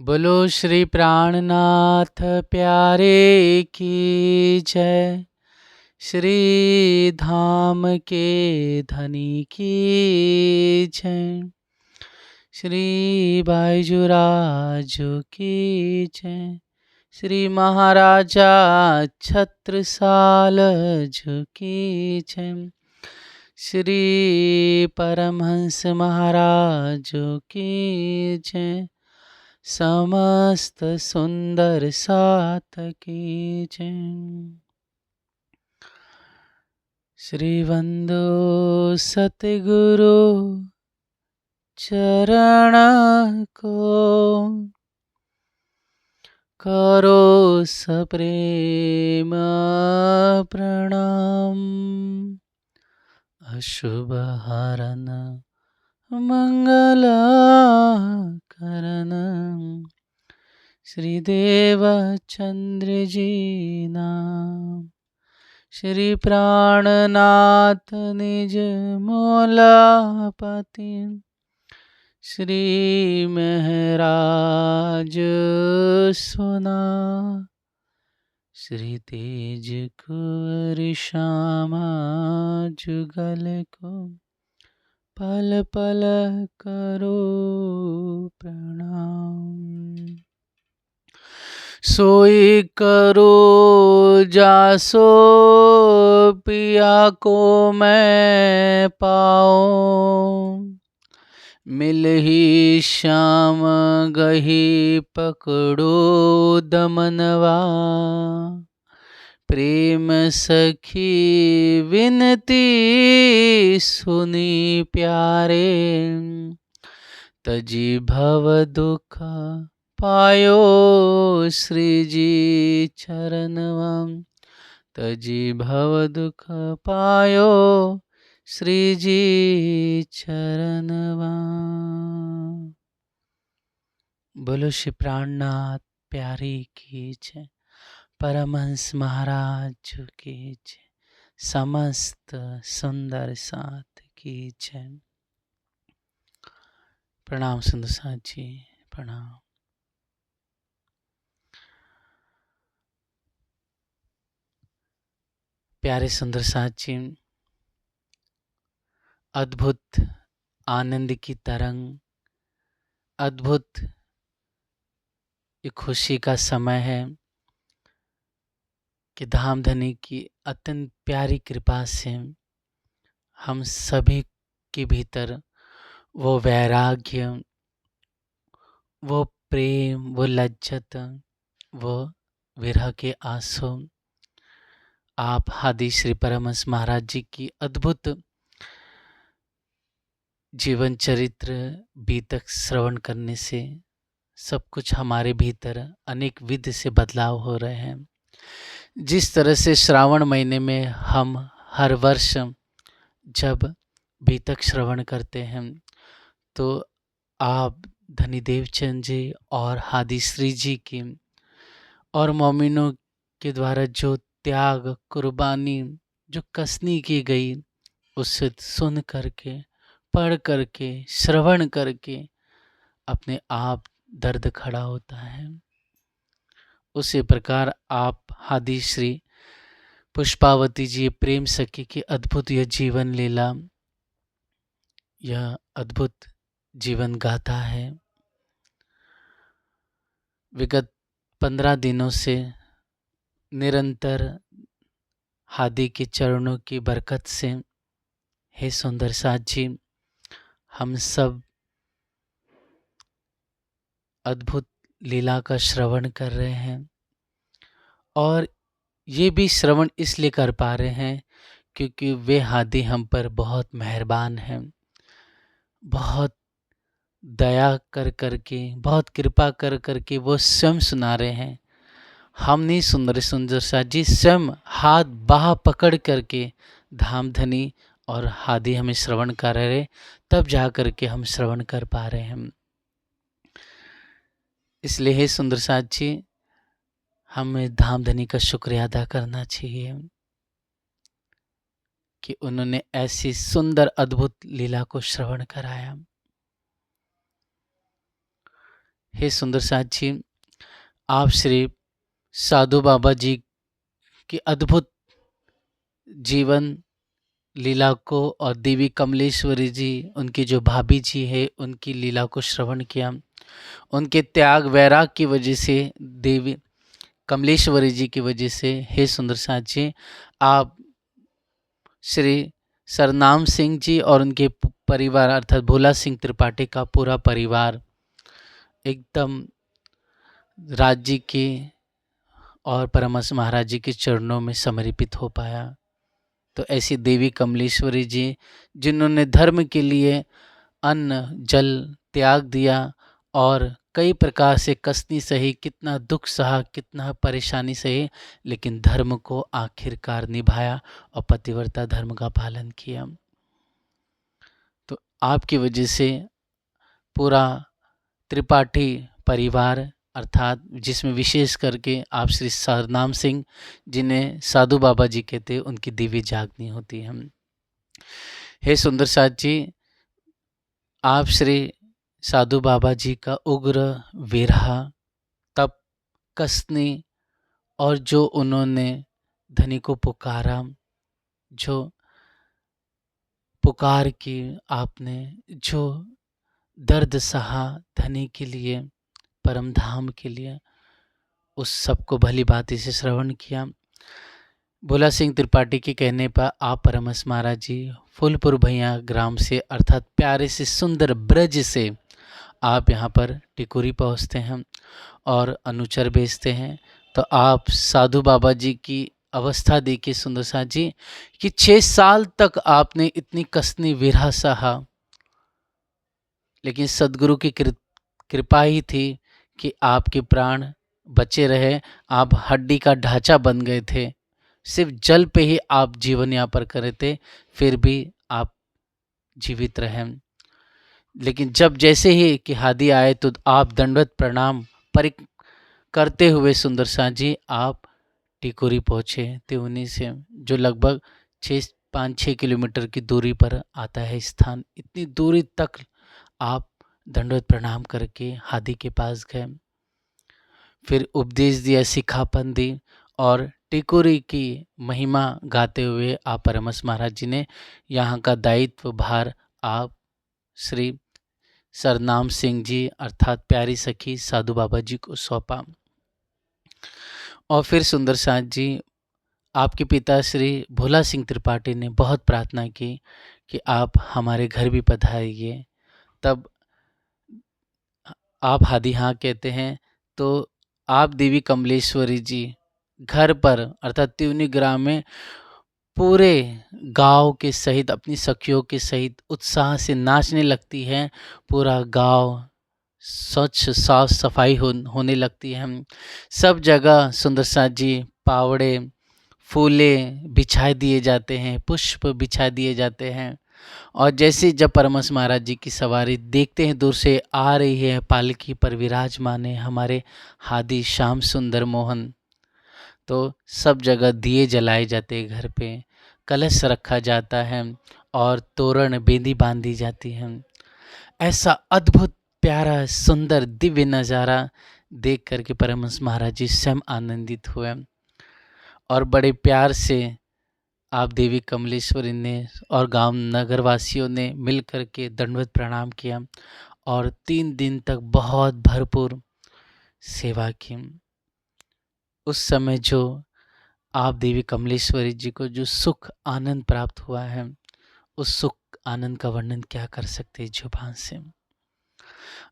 बोलो श्री प्राणनाथ प्यारे की जय। श्री धाम के धनी की जय। श्री बाईजुराजू की जय। श्री महाराजा छत्रसाल जू की जय। श्री परमहंस महाराज की जय। समस्त सुंदर साथ की जय। श्री वंदो सतगुरु चरण को, करो सप्रेम प्रणाम। अशुभ हरन मंगल करण, श्रीदेव चंद्र जी नाम। श्री प्राणनाथ निज मोलापति, श्री महराज सुना। श्री तेज कुंवर श्यामा जुगल को, पल पल करो प्रणाम। सोई करो जासो पिया को मैं पाओ, मिल ही श्याम गही पकड़ो दमनवा। प्रेम सखी विनती सुनी प्यारे, तजी भव दुख पायो श्री जी चरणवा। तजी भव दुख पायो श्री जी चरणवा। बोलो श्री प्राणनाथ प्यारी की जय। परमहंस महाराज की जय। समस्त सुंदर साथ की जय। प्रणाम सुंदर साथ जी, प्रणाम। प्यारे सुंदर साथ जी, अद्भुत आनंद की तरंग, अद्भुत ये खुशी का समय है कि धामधनी की अत्यंत प्यारी कृपा से हम सभी के भीतर वो वैराग्य, वो प्रेम, वो लज्जत, वो विरह के आंसू आप आदि श्री परमहंस महाराज जी की अद्भुत जीवन चरित्र बीतक श्रवण करने से सब कुछ हमारे भीतर अनेक विध से बदलाव हो रहे हैं। जिस तरह से श्रावण महीने में हम हर वर्ष जब बीतक श्रवण करते हैं तो आप धनी देवचंद जी और हादी श्री जी की और मोमिनों के द्वारा जो त्याग, कुर्बानी, जो कसनी की गई, उसे सुन करके, पढ़ करके, श्रवण करके अपने आप दर्द खड़ा होता है। उसी प्रकार आप हादी श्री पुष्पावती जी प्रेम सखी की अद्भुत यह जीवन लीला, यह अद्भुत जीवन गाथा है। विगत 15 दिनों से निरंतर हादी के चरणों की बरकत से हे सुंदर साथ जी, हम सब अद्भुत लीला का श्रवण कर रहे हैं। और ये भी श्रवण इसलिए कर पा रहे हैं क्योंकि वे हादी हम पर बहुत मेहरबान हैं, बहुत दया कर करके, बहुत कृपा कर करके वो स्वयं सुना रहे हैं। हम नहीं सुंदर सुंदर साथ जी स्वयं हाथ बाह पकड़ करके धामधनी और हादी हमें श्रवण कर रहे, तब जा करके हम श्रवण कर पा रहे हैं। इसलिए हे सुंदर साथ जी, हमें धामधनी का शुक्रिया अदा करना चाहिए कि उन्होंने ऐसी सुंदर अद्भुत लीला को श्रवण कराया। हे सुंदर साथ जी, आप श्री साधु बाबा जी की अद्भुत जीवन लीला को और देवी कमलेश्वरी जी, उनकी जो भाभी जी है, उनकी लीला को श्रवण किया। उनके त्याग वैराग की वजह से, देवी कमलेश्वरी जी की वजह से, हे सुंदर साथ जी, आप श्री सरनाम सिंह जी और उनके परिवार अर्थात भोला सिंह त्रिपाठी का पूरा परिवार एकदम राज्य के और परमहंस महाराज जी के चरणों में समर्पित हो पाया। तो ऐसी देवी कमलेश्वरी जी, जिन्होंने धर्म के लिए अन्न जल त्याग दिया और कई प्रकार से कसनी सही, कितना दुख सहा, कितना परेशानी सही, लेकिन धर्म को आखिरकार निभाया और पतिव्रता धर्म का पालन किया। तो आपकी वजह से पूरा त्रिपाठी परिवार, अर्थात जिसमें विशेष करके आप श्री सरनाम सिंह, जिन्हें साधु बाबा जी कहते, उनकी दिव्य जागनी होती है। हे सुंदर साथ जी, आप श्री साधु बाबा जी का उग्र विरह, तप, कसनी और जो उन्होंने धनी को पुकारा, जो पुकार की आपने जो दर्द सहा धनी के लिए, परम धाम के लिए, उस सब को भली भांति से श्रवण किया। भोला सिंह त्रिपाठी के कहने पर आप परमहंस महाराज जी फूलपुर भैया ग्राम से, अर्थात प्यारे से सुंदर ब्रज से आप यहाँ पर टिकुरी पहुँचते हैं और अनुचर भेजते हैं। तो आप साधु बाबा जी की अवस्था देखिए सुंदर साथ जी, कि 6 साल तक आपने इतनी कसनी विरह सहा, लेकिन सदगुरु की कृपा ही थी कि आपके प्राण बचे रहे। आप हड्डी का ढांचा बन गए थे, सिर्फ जल पे ही आप जीवन यापन कर रहे थे, फिर भी आप जीवित रहे। लेकिन जब जैसे ही कि हादी आए तो आप दंडवत प्रणाम करते हुए सुंदर साथ जी आप टिकुरी पहुँचे त्रिवेणी से, जो लगभग 5-6 किलोमीटर की दूरी पर आता है स्थान। इतनी दूरी तक आप दंडवत प्रणाम करके हादी के पास गए, फिर उपदेश दिया, सिखापन दी और टिकुरी की महिमा गाते हुए आप परमहंस महाराज जी ने यहाँ का दायित्व भार आप श्री सरनाम सिंह जी अर्थात प्यारी सखी साधु बाबा जी को सौंपा। और फिर सुंदर साथ जी, आपके पिता श्री भोला सिंह त्रिपाठी ने बहुत प्रार्थना की कि आप हमारे घर भी पधारिए। तब आप हादी हाँ कहते हैं, तो आप देवी कमलेश्वरी जी घर पर अर्थात त्रिवेणी ग्राम में पूरे गांव के सहित, अपनी सखियों के सहित उत्साह से नाचने लगती हैं। पूरा गांव स्वच्छ साफ सफाई होने लगती है। सब जगह सुंदर साथ जी पावड़े फूले बिछा दिए जाते हैं, पुष्प बिछा दिए जाते हैं। और जैसे जब परमहंस महाराज जी की सवारी देखते हैं दूर से आ रही है, पालकी पर विराजमान है हमारे हादी श्याम सुंदर मोहन, तो सब जगह दिए जलाए जाते हैं, घर पे कलश रखा जाता है और तोरण बेंदी बांधी जाती है। ऐसा अद्भुत प्यारा सुंदर दिव्य नज़ारा देख करके परमहंस महाराज जी स्वयं आनंदित हुए और बड़े प्यार से आप देवी कमलेश्वरी ने और गांव नगरवासियों ने मिल कर के दंडवत प्रणाम किया और 3 दिन तक बहुत भरपूर सेवा की। उस समय जो आप देवी कमलेश्वरी जी को जो सुख आनंद प्राप्त हुआ है, उस सुख आनंद का वर्णन क्या कर सकते जुबान से।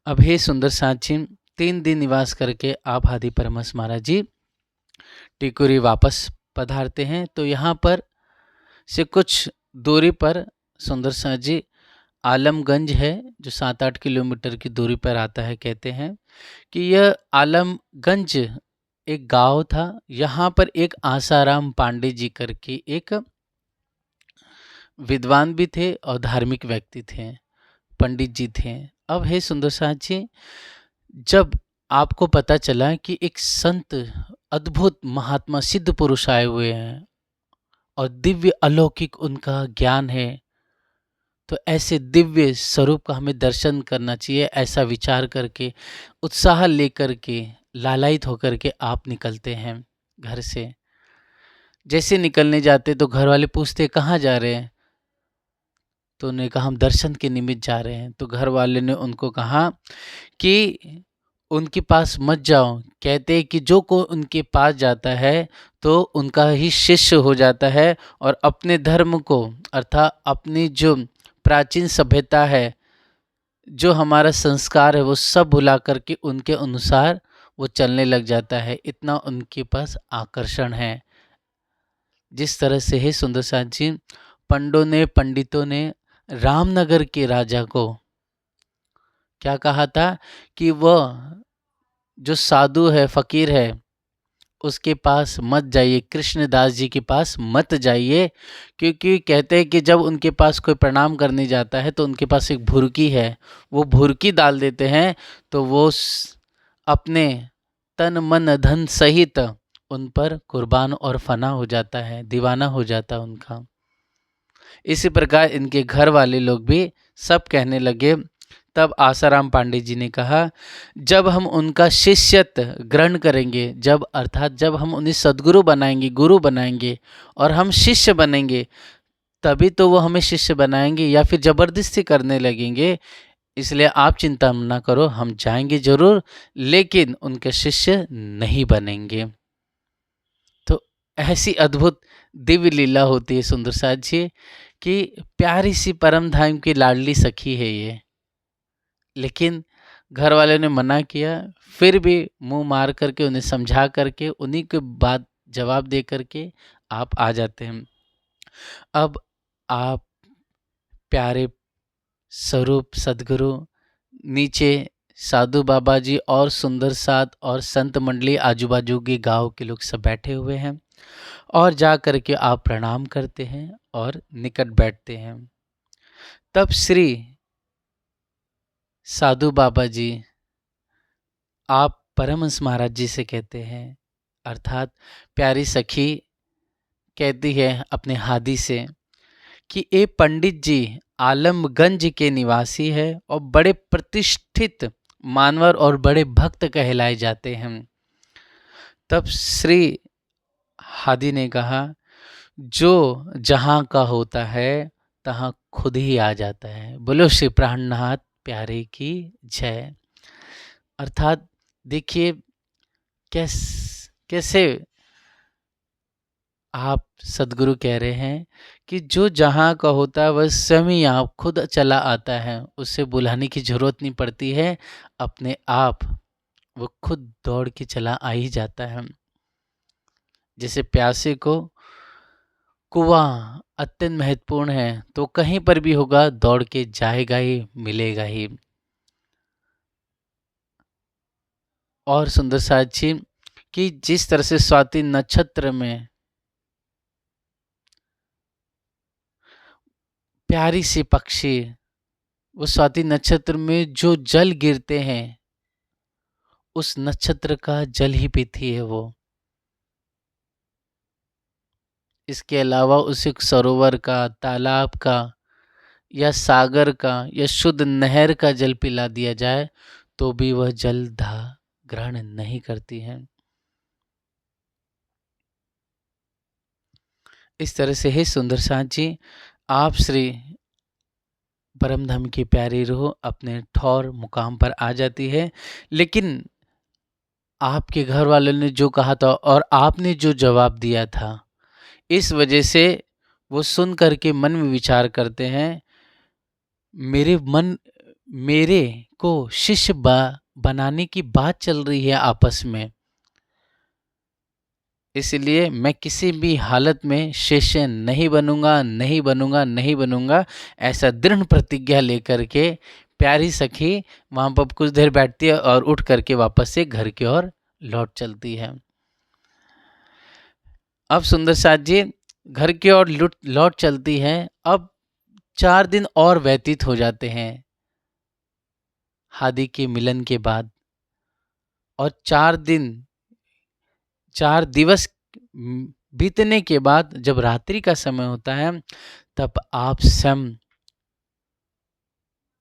अब हे सुंदर साथ जी, 3 दिन निवास करके आप हादी परमहंस महाराज जी टिकुरी वापस पधारते हैं। तो यहाँ पर से कुछ दूरी पर सुंदर साथ जी आलमगंज है, जो 7-8 किलोमीटर की दूरी पर आता है। कहते हैं कि यह आलमगंज एक गांव था। यहाँ पर एक आसाराम पांडे जी करके एक विद्वान भी थे और धार्मिक व्यक्ति थे, पंडित जी थे। अब हे सुंदर साथ जी, जब आपको पता चला कि एक संत अद्भुत महात्मा सिद्ध पुरुष आए हुए हैं और दिव्य अलौकिक उनका ज्ञान है, तो ऐसे दिव्य स्वरूप का हमें दर्शन करना चाहिए। ऐसा विचार करके, उत्साह लेकर के, लालायित होकर के आप निकलते हैं घर से। जैसे निकलने जाते तो घर वाले पूछते कहाँ जा रहे हैं, तो उन्होंने कहा हम दर्शन के निमित्त जा रहे हैं। तो घर वाले ने उनको कहा कि उनके पास मत जाओ। कहते हैं कि जो को उनके पास जाता है तो उनका ही शिष्य हो जाता है, और अपने धर्म को, अर्थात अपनी जो प्राचीन सभ्यता है, जो हमारा संस्कार है, वो सब भुला करके उनके अनुसार वो चलने लग जाता है। इतना उनके पास आकर्षण है। जिस तरह से है सुंदर साथ जी, पंडितों ने रामनगर के राजा को क्या कहा था कि वह जो साधु है, फकीर है, उसके पास मत जाइए, कृष्णदास जी के पास मत जाइए। क्योंकि कहते हैं कि जब उनके पास कोई प्रणाम करने जाता है तो उनके पास एक भुरकी है, वो भुरकी डाल देते हैं, तो वो अपने तन मन धन सहित उन पर कुर्बान और फना हो जाता है, दीवाना हो जाता है उनका। इसी प्रकार इनके घर वाले लोग भी सब कहने लगे। तब आसाराम पांडे जी ने कहा, जब हम उनका शिष्यत ग्रहण करेंगे, जब अर्थात जब हम उन्हें सद्गुरु बनाएंगे, गुरु बनाएंगे और हम शिष्य बनेंगे, तभी तो वो हमें शिष्य बनाएंगे, या फिर जबरदस्ती करने लगेंगे। इसलिए आप चिंता ना करो, हम जाएंगे जरूर, लेकिन उनके शिष्य नहीं बनेंगे। तो ऐसी अद्भुत दिव्य लीला होती है सुंदर साथ जी कि प्यारी सी परम धाम की लाडली सखी है ये, लेकिन घर वाले ने मना किया। फिर भी मुंह मार करके, उन्हें समझा करके, उन्हीं के बात जवाब दे करके आप आ जाते हैं। अब आप प्यारे स्वरूप सदगुरु, नीचे साधु बाबा जी और सुंदर साथ और संत मंडली, आजू बाजू के गांव के लोग सब बैठे हुए हैं, और जा करके आप प्रणाम करते हैं और निकट बैठते हैं। तब श्री साधु बाबा जी आप परमहंस महाराज जी से कहते हैं, अर्थात प्यारी सखी कहती है अपने हादी से कि ए पंडित जी आलमगंज के निवासी है और बड़े प्रतिष्ठित मानवर और बड़े भक्त कहलाए जाते हैं। तब श्री हादी ने कहा, जो जहाँ का होता है तहाँ खुद ही आ जाता है। बोलो श्री प्राणनाथ प्यारे की जय। अर्थात देखिए कैसे आप सदगुरु कह रहे हैं कि जो जहाँ का होता है वह स्वयं ही आप खुद चला आता है, उससे बुलाने की जरूरत नहीं पड़ती है, अपने आप वो खुद दौड़ के चला आ ही जाता है। जैसे प्यासे को कुआं अत्यंत महत्वपूर्ण है, तो कहीं पर भी होगा दौड़ के जाएगा ही, मिलेगा ही। और सुंदर साक्षी कि जिस तरह से स्वाति नक्षत्र में प्यारी सी पक्षी, वो स्वाति नक्षत्र में जो जल गिरते हैं उस नक्षत्र का जल ही पीती है वो। इसके अलावा उसे सरोवर का, तालाब का या सागर का या शुद्ध नहर का जल पिला दिया जाए तो भी वह जल ग्रहण नहीं करती है। इस तरह से हे सुंदर साथ जी, आप श्री परम धाम की प्यारी रूह अपने ठौर मुकाम पर आ जाती है। लेकिन आपके घर वालों ने जो कहा था और आपने जो जवाब दिया था, इस वजह से वो सुन करके मन में विचार करते हैं, मेरे को शिष्य बनाने की बात चल रही है आपस में, इसलिए मैं किसी भी हालत में शिष्य नहीं बनूंगा, नहीं बनूंगा, नहीं बनूंगा। ऐसा दृढ़ प्रतिज्ञा लेकर के प्यारी सखी वहाँ पर कुछ देर बैठती है और उठ करके वापस से घर की ओर लौट चलती है। अब सुंदर साथ जी घर की ओर लौट चलती है। अब 4 दिन और व्यतीत हो जाते हैं हादी के मिलन के बाद, और 4 दिवस बीतने के बाद जब रात्रि का समय होता है, तब आप स्वयं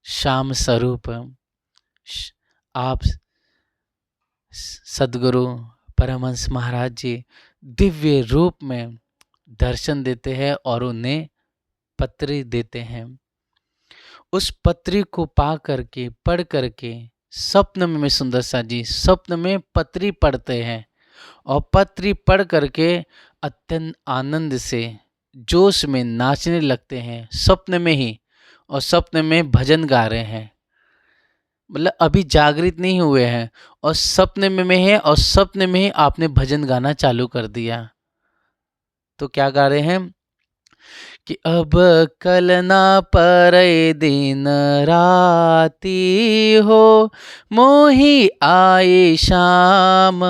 श्याम स्वरूप आप सद्गुरु परमहंस महाराज जी दिव्य रूप में दर्शन देते हैं और उन्हें पत्री देते हैं। उस पत्री को पा करके पढ़ करके स्वप्न में सुंदर सा जी स्वप्न में पत्री पढ़ते हैं और पत्री पढ़ करके अत्यंत आनंद से जोश में नाचने लगते हैं स्वप्न में ही, और स्वप्न में भजन गा रहे हैं। मतलब अभी जागृत नहीं हुए हैं और स्वप्न में है और स्वप्न में ही आपने भजन गाना चालू कर दिया। तो क्या गा रहे हैं कि अब कल ना परे दिन राती हो, मोही आई शाम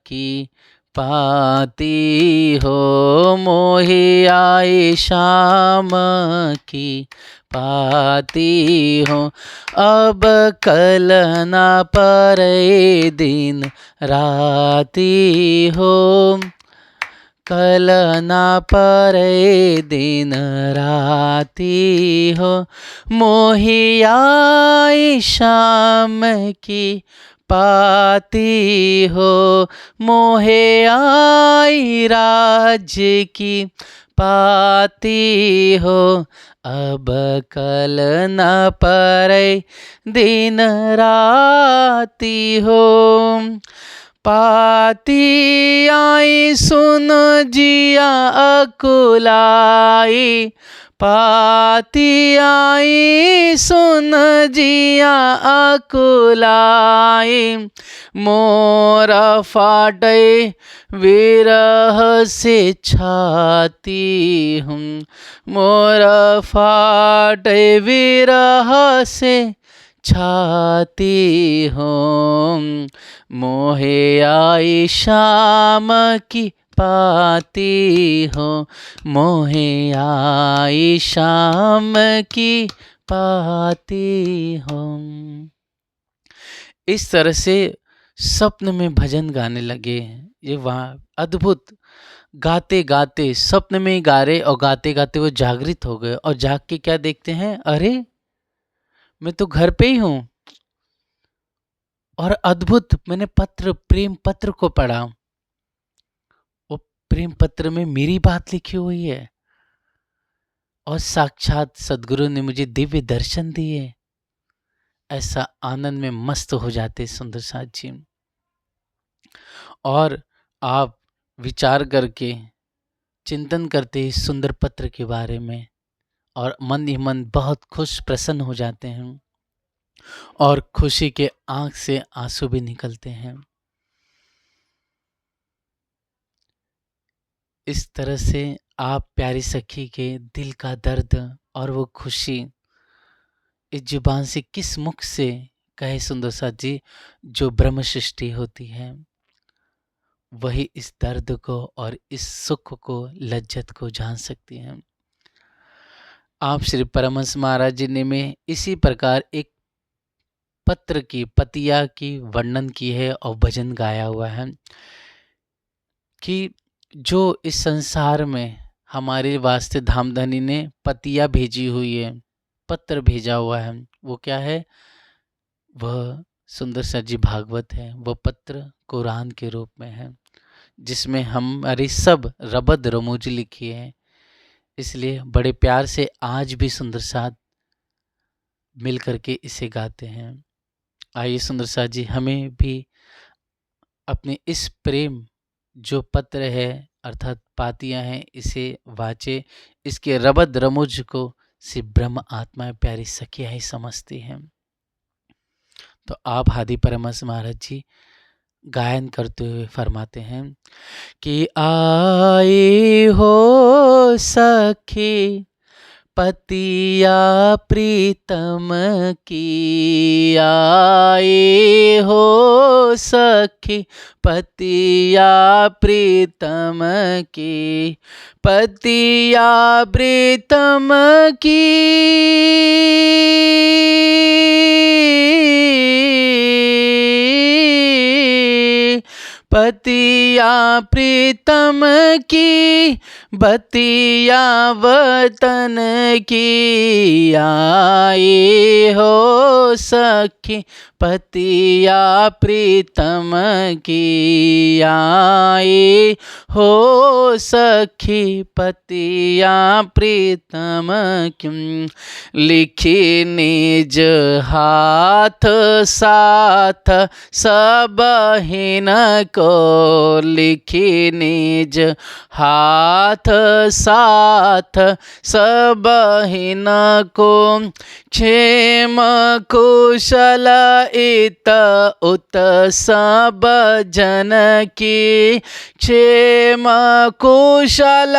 की पाती हो, मोही आई शाम की पाती हो। अब कल ना परे दिन राती हो, कल ना परे दिन राती हो, मोही आई शाम की पाती हो, मोहे आई राज्य की पाती हो। अब कल न परे दिन राती हो, पाती आई सुन जिया अकुलाई, पाती आई सुन जिया अकुलाई, मोरा फाटे विरह से छाती हूँ, मोरा फाटे विरह से छाती हूँ, मोहे आई शाम की पाती हो, मोहे आई शाम की पाती हो। इस तरह से स्वप्न में भजन गाने लगे। ये वहाँ अद्भुत गाते गाते स्वप्न में ही गा रहे और गाते गाते वो जागृत हो गए और जाग के क्या देखते हैं, अरे मैं तो घर पे ही हूँ। और अद्भुत, मैंने प्रेम पत्र को पढ़ा, वो प्रेम पत्र में मेरी बात लिखी हुई है और साक्षात सद्गुरु ने मुझे दिव्य दर्शन दिए। ऐसा आनंद में मस्त हो जाते सुंदर साथ जी। और आप विचार करके चिंतन करते इस सुंदर पत्र के बारे में और मन ही मन बहुत खुश प्रसन्न हो जाते हैं और खुशी के आंख से आंसू भी निकलते हैं। इस तरह से आप प्यारी सखी के दिल का दर्द और वो खुशी इस जुबान से किस मुख से कहे सुंदर साथ जी। जो ब्रह्म सृष्टि होती है वही इस दर्द को और इस सुख को लज्जत को जान सकती हैं। आप श्री परमहंस महाराज जी ने में इसी प्रकार एक पत्र की पतिया की वर्णन की है और भजन गाया हुआ है कि जो इस संसार में हमारे वास्ते धामधनी ने पतिया भेजी हुई है, पत्र भेजा हुआ है, वो क्या है, वह सुंदर सा जी भागवत है। वह पत्र कुरान के रूप में है जिसमें हमारी सब रबद रमूज लिखी है। इसलिए बड़े प्यार से आज भी सुंदर साथ मिल करके इसे गाते हैं। आइए सुंदर साथ जी हमें भी अपने इस प्रेम जो पत्र है अर्थात पातियां हैं इसे वाचे, इसके रबद रमुज को सिर्फ ब्रह्म आत्मा प्यारी सखियां ही समझती हैं। तो आप हादी परमहंस महाराज जी गायन करते हुए फरमाते हैं कि आई हो सखी पतिया प्रीतम की, आई हो सखी पतिया प्रीतम की, पतिया प्रीतम की, पतिया प्रीतम की, बतिया वतन की आए हो सखी, पतिया प्रीतम की आए हो सखी, पतिया प्रीतम की। लिखी निज हाथ साथ सब हिन को, लिखी निज हाथ साथ सब हिन को। क्षेम कुशल इत उत सब जन की, क्षेम कुशल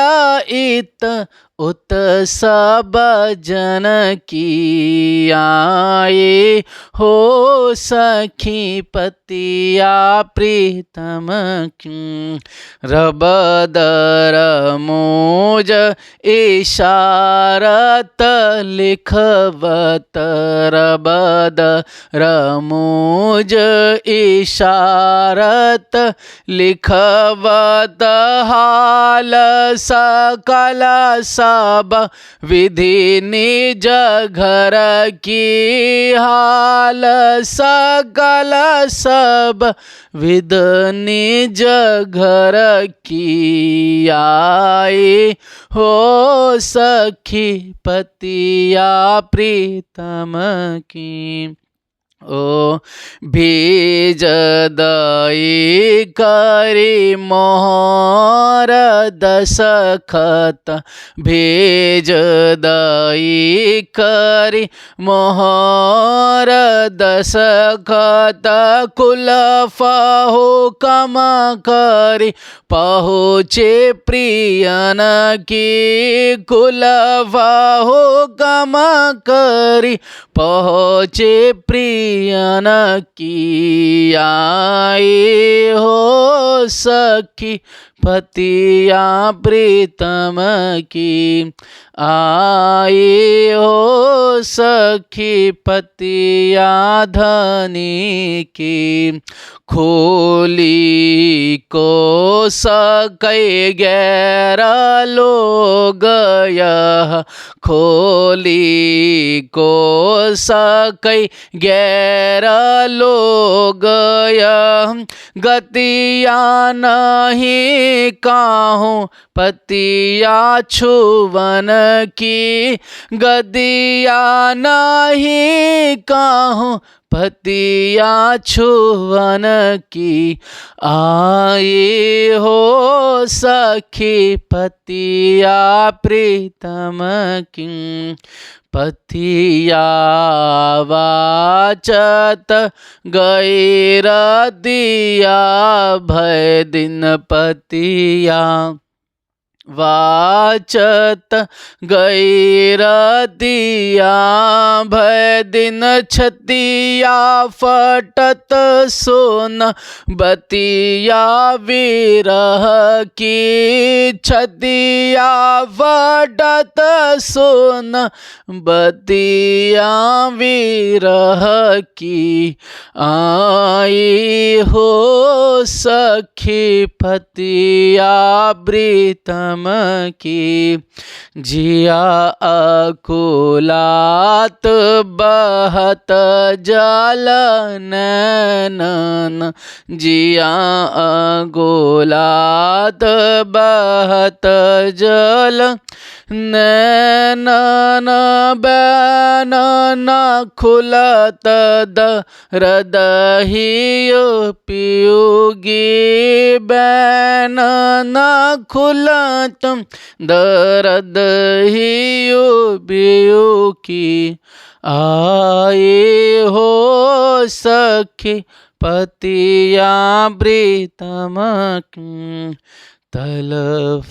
इत उत सब जन की आए हो सखी, पतिया प्रीतम की। रबदर मोज इशारत लिखवत, रबदर मोज इशारत लिखवत। हाल सकल सब विधि निज घर की, हाल सकल सब विध निज घर की आए हो सखी, पतिया प्रीतम की। ओ बीज दई करी मोहर दसखत, बीज दई करी मोहर दसखत। कुल फहो कम करी पहुँचे प्रियन की, कुल फहो कम करी पहुँचे प्रियन की आए हो सखी, पतिया प्रीतम की आए हो सखी, पतिया धनी की। खोली को सकै गैर लोग यह, खोली को सकै गैर लोग यह। गतिया नहीं काहूँ पतिया छुवन की, गदिया नहीं काहूँ पतिया छुवन की आए हो सखी, पतिया प्रीतम की। पतिया वाचत गैर दिया भय दिन, पतिया वाचत गैर दिया भय दिन। छतिया फटत सोन बतिया विरह की, छतिया फटत सोन बतिया विरह की आई हो सखी, पतिया प्रीतम की। जिया अकुलात बहत जल नैनन, जिया अकुलात बहत जल नैनन। बैनन खुलत हृदय पियुगी, बैनन खुलत दर्द हियो बियो की आए हो सखी, पतिया प्रीतम की। तलफ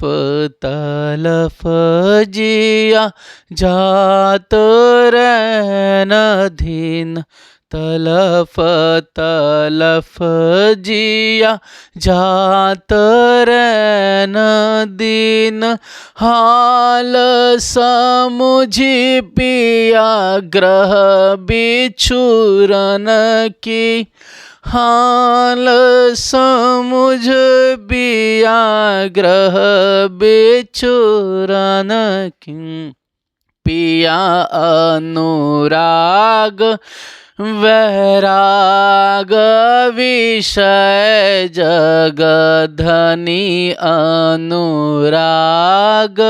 तलफ जिया जात रैन धीन, तलफ तलफ जिया जात रैन दीन। हाल समुझी पिया ग्रह बिछुरन की, हाल समुझ बियाग्रह बेचुरन किं पिया अनुराग वैराग विषय जगधनी अनुराग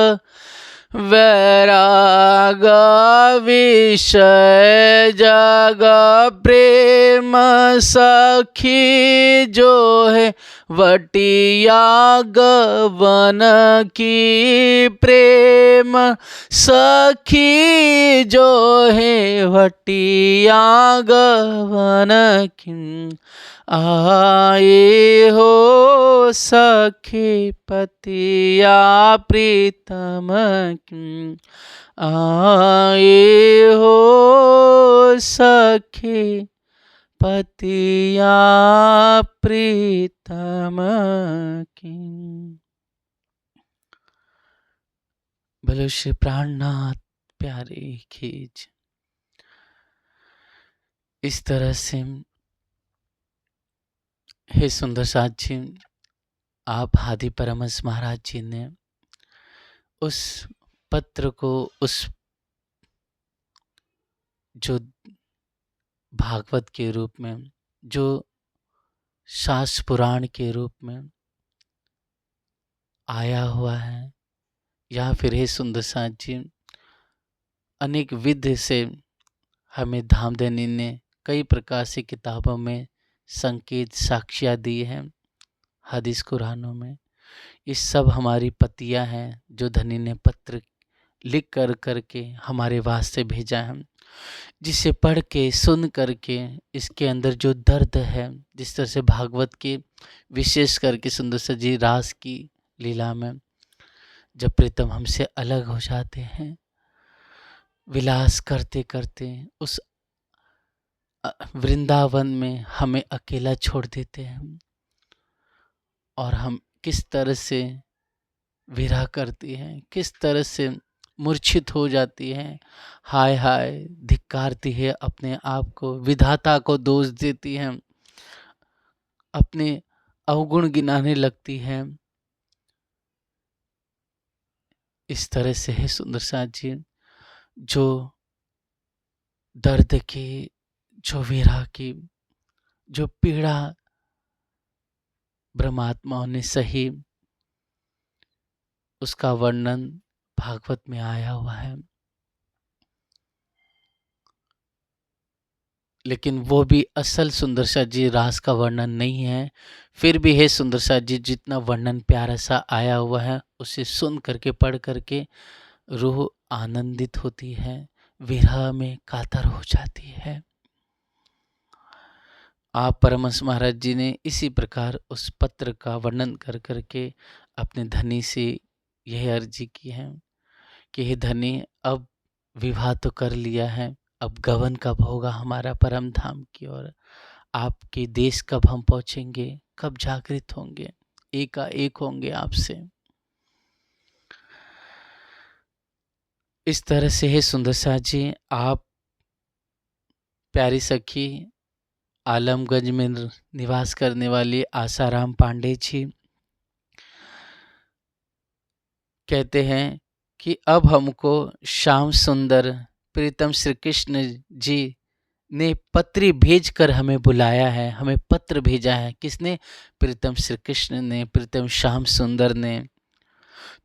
वैराग विषय जग प्रेम सखी जो है वटिया गवन की प्रेम सखी जो है वटिया गवन की आए हो सखी पतिया प्रीतम की आए हो सखी पतिया प्रीतम की। बोलो श्री प्राणनाथ प्यारे खींच। इस तरह से हे सुंदर साथ जी, आप आदि परमहंस महाराज जी ने उस पत्र को, उस जो भागवत के रूप में, जो शास्त्र पुराण के रूप में आया हुआ है, या फिर हे सुंदर साथ जी, अनेक विधि से हमें धामधनी ने कई प्रकार से किताबों में संकेत साक्ष्या दी हैं, हदीस कुरानों में। ये सब हमारी पतियां हैं जो धनी ने पत्र लिख करके हमारे वास्ते भेजा है, जिसे पढ़ के सुन करके इसके अंदर जो दर्द है, जिस तरह से भागवत के विशेष करके सुंदर सा जी रास की लीला में जब प्रीतम हमसे अलग हो जाते हैं, विलास करते करते उस वृंदावन में हमें अकेला छोड़ देते हैं, और हम किस तरह से विरह करती हैं, किस तरह से मूर्छित हो जाती हैं, हाय हाय धिक्कारती है अपने आप को, विधाता को दोष देती हैं, अपने अवगुण गिनाने लगती हैं। इस तरह से है सुंदर साथ जी, जो दर्द की, जो विरह की, जो पीड़ा ब्रह्मात्माओं ने सही, उसका वर्णन भागवत में आया हुआ है। लेकिन वो भी असल सुंदर सा जी रास का वर्णन नहीं है। फिर भी है सुंदर सा जी, जितना वर्णन प्यारा सा आया हुआ है, उसे सुन करके पढ़ करके रूह आनंदित होती है, विरह में कातर हो जाती है। आप परमहंस महाराज जी ने इसी प्रकार उस पत्र का वर्णन कर करके अपने धनी से यह अर्जी की है कि हे धनी, अब विवाह तो कर लिया है, अब गमन कब होगा हमारा परम धाम की ओर, आपके देश कब हम पहुंचेंगे, कब जागृत होंगे, एकाएक होंगे आपसे। इस तरह से है सुंदर साथ जी, आप प्यारी सखी आलमगंज में निवास करने वाली आसाराम पांडे जी कहते हैं कि अब हमको श्याम सुंदर प्रीतम श्री कृष्ण जी ने पत्री भेजकर हमें बुलाया है, हमें पत्र भेजा है। किसने? प्रीतम श्री कृष्ण ने, प्रीतम श्याम सुंदर ने।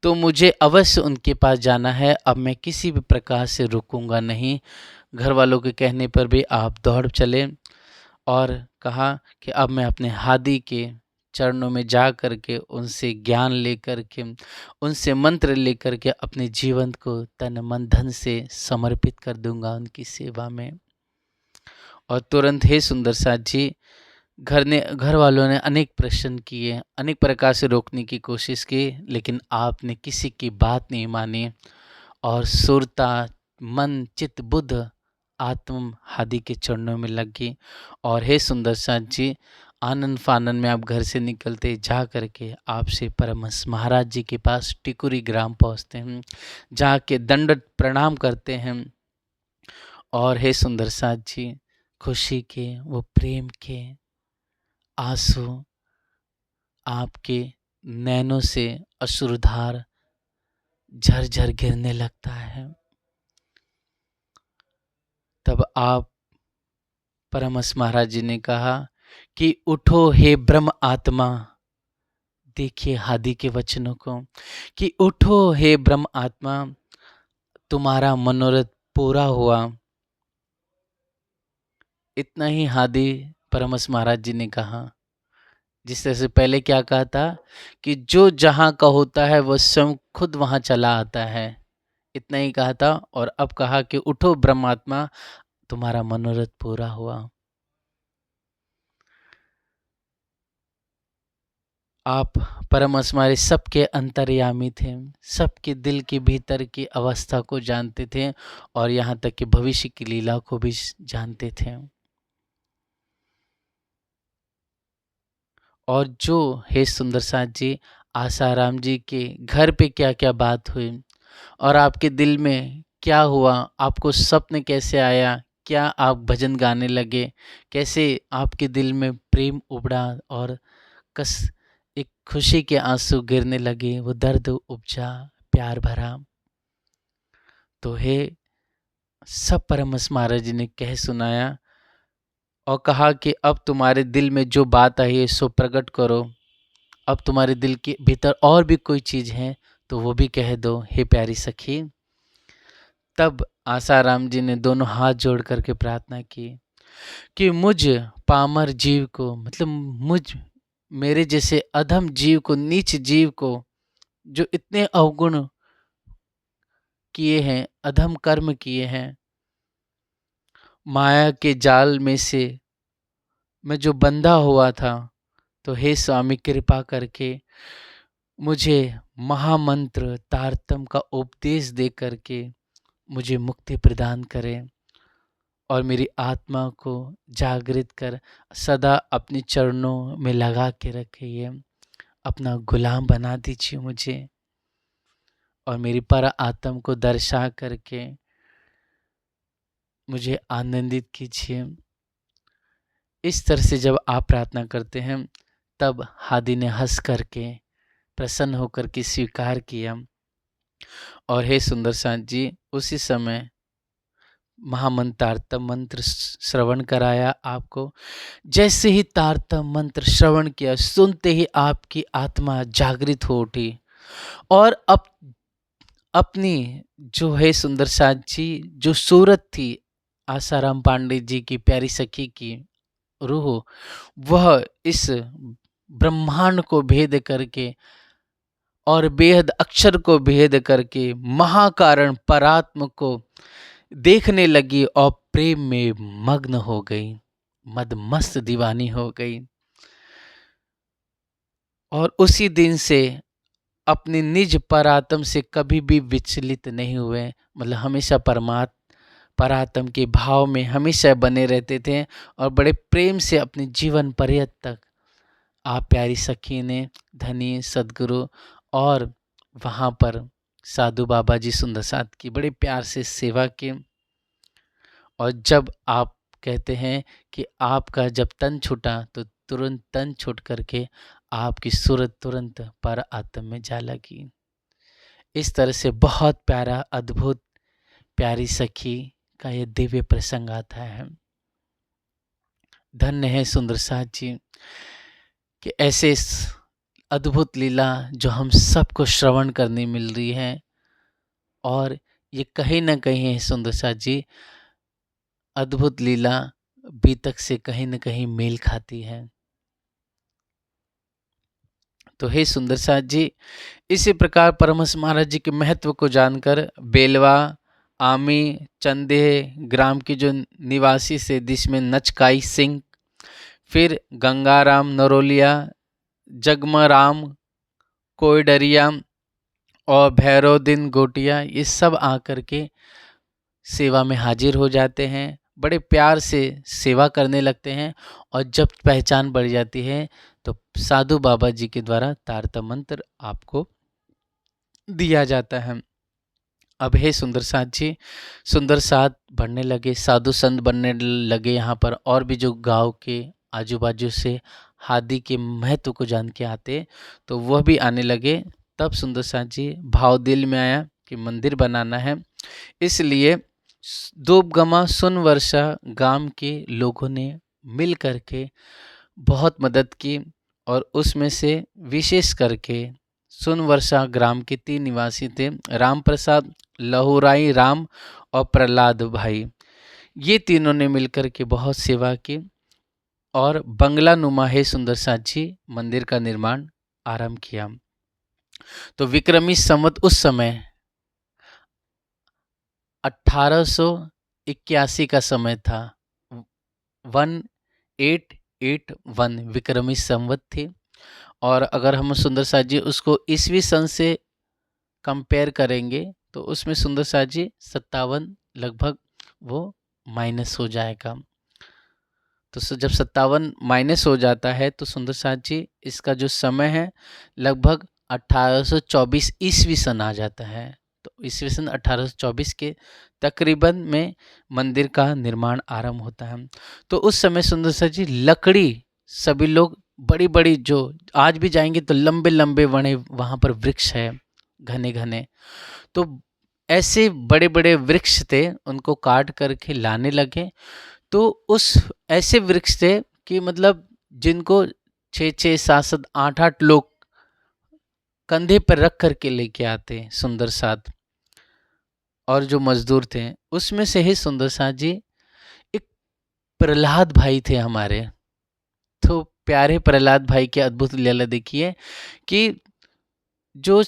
तो मुझे अवश्य उनके पास जाना है, अब मैं किसी भी प्रकार से रुकूंगा नहीं। घर वालों के कहने पर भी आप दौड़ चले और कहा कि अब मैं अपने हादी के चरणों में जा कर के उनसे ज्ञान लेकर के, उनसे मंत्र लेकर के अपने जीवन को तन मन धन से समर्पित कर दूंगा उनकी सेवा में। और तुरंत हे सुंदर साथ जी, घर वालों ने अनेक प्रश्न किए, अनेक प्रकार से रोकने की कोशिश की, लेकिन आपने किसी की बात नहीं मानी और सुरता मन चित्त बुद्ध आत्म हादी के चरणों में लग गई। और हे सुंदर साथ जी, आनंद फानन में आप घर से निकलते जा करके आपसे परमहंस महाराज जी के पास टिकुरी ग्राम पहुंचते हैं, जाके दंडवत प्रणाम करते हैं। और हे सुंदर साथ जी, खुशी के, वो प्रेम के, आंसू आपके नैनों से अश्रुधार झरझर गिरने लगता है। तब आप परमहंस महाराज जी ने कहा कि उठो हे ब्रह्म आत्मा। देखिए हादि के वचनों को कि उठो हे ब्रह्म आत्मा, तुम्हारा मनोरथ पूरा हुआ। इतना ही हादि परमहंस महाराज जी ने कहा। जिस तरह से पहले क्या कहा था कि जो जहाँ का होता है वह स्वयं खुद वहाँ चला आता है, इतना ही कहा था। और अब कहा कि उठो ब्रह्मात्मा, तुम्हारा मनोरथ पूरा हुआ। आप परमहंस हमारे सबके अंतर्यामी थे, सबके दिल के भीतर की अवस्था को जानते थे और यहाँ तक कि भविष्य की लीला को भी जानते थे। और जो हे सुंदर साथ जी, आसाराम जी के घर पे क्या क्या बात हुई और आपके दिल में क्या हुआ, आपको स्वप्न कैसे आया, क्या आप भजन गाने लगे, कैसे आपके दिल में प्रेम उबड़ा और एक खुशी के आंसू गिरने लगे, वो दर्द उपजा प्यार भरा। तो हे सब परमहंस महाराज जी ने कह सुनाया और कहा कि अब तुम्हारे दिल में जो बात आई है सो प्रकट करो। अब तुम्हारे दिल के भीतर और भी कोई चीज़ है तो वो भी कह दो हे प्यारी सखी। तब आसाराम जी ने दोनों हाथ जोड़ करके प्रार्थना की कि मुझ पामर जीव को, मतलब मेरे जैसे अधम जीव को, नीच जीव को, जो इतने अवगुण किए हैं, अधम कर्म किए हैं, माया के जाल में से मैं जो बंधा हुआ था, तो हे स्वामी कृपा करके मुझे महामंत्र तारतम का उपदेश दे करके मुझे मुक्ति प्रदान करें और मेरी आत्मा को जागृत कर सदा अपने चरणों में लगा के रखिए, अपना गुलाम बना दीजिए मुझे और मेरी पर आत्म को दर्शा करके मुझे आनंदित कीजिए। इस तरह से जब आप प्रार्थना करते हैं तब हादि ने हंस करके प्रसन्न होकर के स्वीकार किया। और हे सुंदर साथ जी, उसी समय महामंत्रार्थम मंत्र श्रवण कराया आपको। जैसे ही तारतम मंत्र श्रवण किया, सुनते ही आपकी आत्मा जागृत हो उठी और अब अपनी जो है सुंदर साथ जी, जो सूरत थी आसाराम पांडे जी की प्यारी सखी की रूह, वह इस ब्रह्मांड को भेद करके और बेहद अक्षर को भेद करके महाकारण परात्म को देखने लगी और प्रेम में मग्न हो गई, मदमस्त दीवानी हो गई। और उसी दिन से अपने निज परात्म से कभी भी विचलित नहीं हुए, मतलब हमेशा परात्म के भाव में हमेशा बने रहते थे और बड़े प्रेम से अपने जीवन पर्यंत तक आप प्यारी सखी ने धनी सदगुरु और वहाँ पर साधु बाबा जी सुंदर साथ की बड़े प्यार से सेवा की। और जब आप कहते हैं कि आपका जब तन छूटा तो तुरंत तन छूट करके आपकी सूरत तुरंत पर आत्म में जा लगी। इस तरह से बहुत प्यारा अद्भुत प्यारी सखी का ये दिव्य प्रसंग आता है। धन्य है सुंदर साथ जी कि ऐसे अद्भुत लीला जो हम सबको श्रवण करने मिल रही है और ये कहीं ना कहीं है सुंदर साथ जी, अद्भुत लीला बीतक से कहीं न कहीं मेल खाती है। तो हे सुंदर साथ जी, इसी प्रकार परमहंस महाराज जी के महत्व को जानकर बेलवा, आमी, चंदेह ग्राम की जो निवासी से जिसमें नचकाई सिंह, फिर गंगाराम नरोलिया, जगमराम कोयडरिया और भैरवदीन गोटिया, ये सब आकर के सेवा में हाजिर हो जाते हैं, बड़े प्यार से सेवा करने लगते हैं। और जब पहचान बढ़ जाती है तो साधु बाबा जी के द्वारा तारतम मंत्र आपको दिया जाता है। अब हे सुंदर साथ जी, सुंदर साथ बढ़ने लगे, साधु संत बनने लगे यहाँ पर, और भी जो गांव के आजू बाजू से हादी के महत्व को जान के आते, तो वह भी आने लगे। तब सुंदर साथ जी भाव दिल में आया कि मंदिर बनाना है, इसलिए दूबगमा सुनवर्षा गांव के लोगों ने मिल करके बहुत मदद की। और उसमें से विशेष करके सुनवर्षा ग्राम के 3 निवासी थे, राम प्रसाद, लहुराई राम और प्रहलाद भाई। ये तीनों ने मिलकर के बहुत सेवा की और बंगला नुमा है सुंदर साथ जी मंदिर का निर्माण आरंभ किया। तो विक्रमी संवत उस समय 1881 का समय था। 1881 विक्रमी संवत थी। और अगर हम सुंदर साथ जी उसको ईसवी सन से कंपेयर करेंगे तो उसमें सुंदर साथ जी 57 लगभग वो माइनस हो जाएगा। तो जब 57 माइनस हो जाता है तो सुंदर साथ जी इसका जो समय है लगभग 1824 ईस्वी सन आ जाता है। तो ईस्वी सन 1824 के तकरीबन में मंदिर का निर्माण आरंभ होता है। तो उस समय सुंदर साथ जी लकड़ी सभी लोग बड़ी बड़ी, जो आज भी जाएंगे तो लंबे लंबे बड़े वहाँ पर वृक्ष है घने घने, तो ऐसे बड़े बड़े वृक्ष थे उनको काट करके लाने लगे। तो उस ऐसे वृक्ष थे कि मतलब जिनको 6-6, 7-7, 8-8 लोग कंधे पर रख करके लेके आते सुंदर साथ। और जो मजदूर थे उसमें से ही सुंदर साथ जी एक प्रहलाद भाई थे हमारे। तो प्यारे प्रहलाद भाई की अद्भुत लीला देखिए कि जो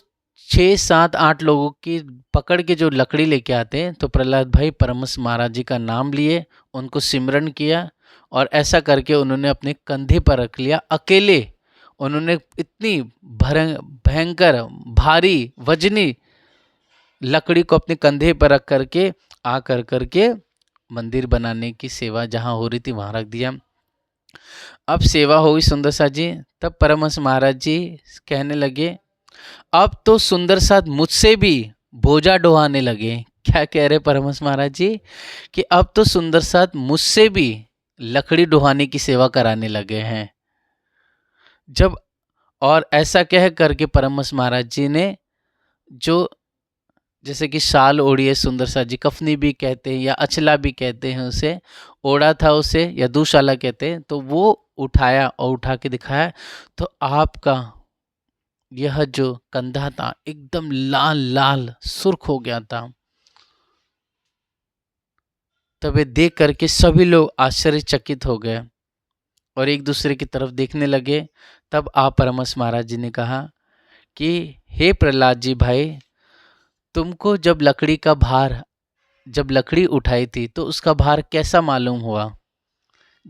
6-7-8 लोगों की पकड़ के जो लकड़ी लेके आते हैं, तो प्रहलाद भाई परमहंस महाराज जी का नाम लिए, उनको सिमरन किया और ऐसा करके उन्होंने अपने कंधे पर रख लिया अकेले। उन्होंने इतनी भयंकर भारी वजनी लकड़ी को अपने कंधे पर रख करके करके मंदिर बनाने की सेवा जहाँ हो रही थी वहाँ रख दिया। अब सेवा होगी सुंदर साथ जी, तब परमहंस महाराज जी कहने लगे अब तो सुंदर साथ मुझसे भी बोझा ढोवाने लगे। क्या कह रहे परमहंस महाराज जी कि अब तो सुंदर साथ मुझसे भी लकड़ी ढोवाने की सेवा कराने लगे हैं। जब और ऐसा कह करके परमहंस महाराज जी ने जो जैसे कि शाल ओढ़ी है सुंदर साथ जी, कफनी भी कहते हैं या अचला भी कहते हैं उसे, ओढ़ा था उसे या दुशाला कहते हैं, तो वो उठाया और उठा के दिखाया। तो आपका यह जो कंधा था एकदम लाल लाल सुर्ख हो गया था। तब ये देख करके सभी लोग आश्चर्यचकित हो गए और एक दूसरे की तरफ देखने लगे। तब आप परमहंस महाराज जी ने कहा कि हे प्रहलाद जी भाई, तुमको जब लकड़ी उठाई थी तो उसका भार कैसा मालूम हुआ?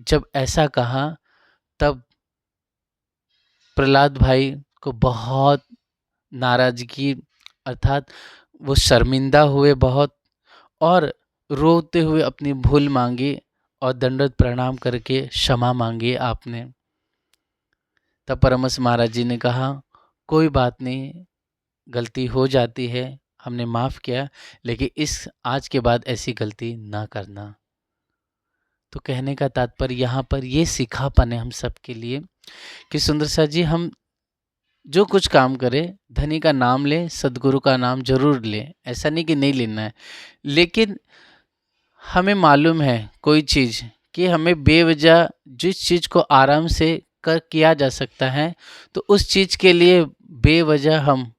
जब ऐसा कहा तब प्रहलाद भाई को बहुत नाराजगी, अर्थात वो शर्मिंदा हुए बहुत और रोते हुए अपनी भूल मांगी और दंडवत प्रणाम करके क्षमा मांगी आपने। तब परमहंस महाराज जी ने कहा कोई बात नहीं, गलती हो जाती है, हमने माफ़ किया, लेकिन आज के बाद ऐसी गलती ना करना। तो कहने का तात्पर्य यहाँ पर ये सिखापन है हम सब के लिए कि सुंदर साथ जी हम जो कुछ काम करें धनी का नाम लें, सदगुरु का नाम जरूर लें, ऐसा नहीं कि नहीं लेना है, लेकिन हमें मालूम है कोई चीज़ कि हमें बेवजह जिस चीज़ को आराम से किया जा सकता है, तो उस चीज़ के लिए बेवजह हम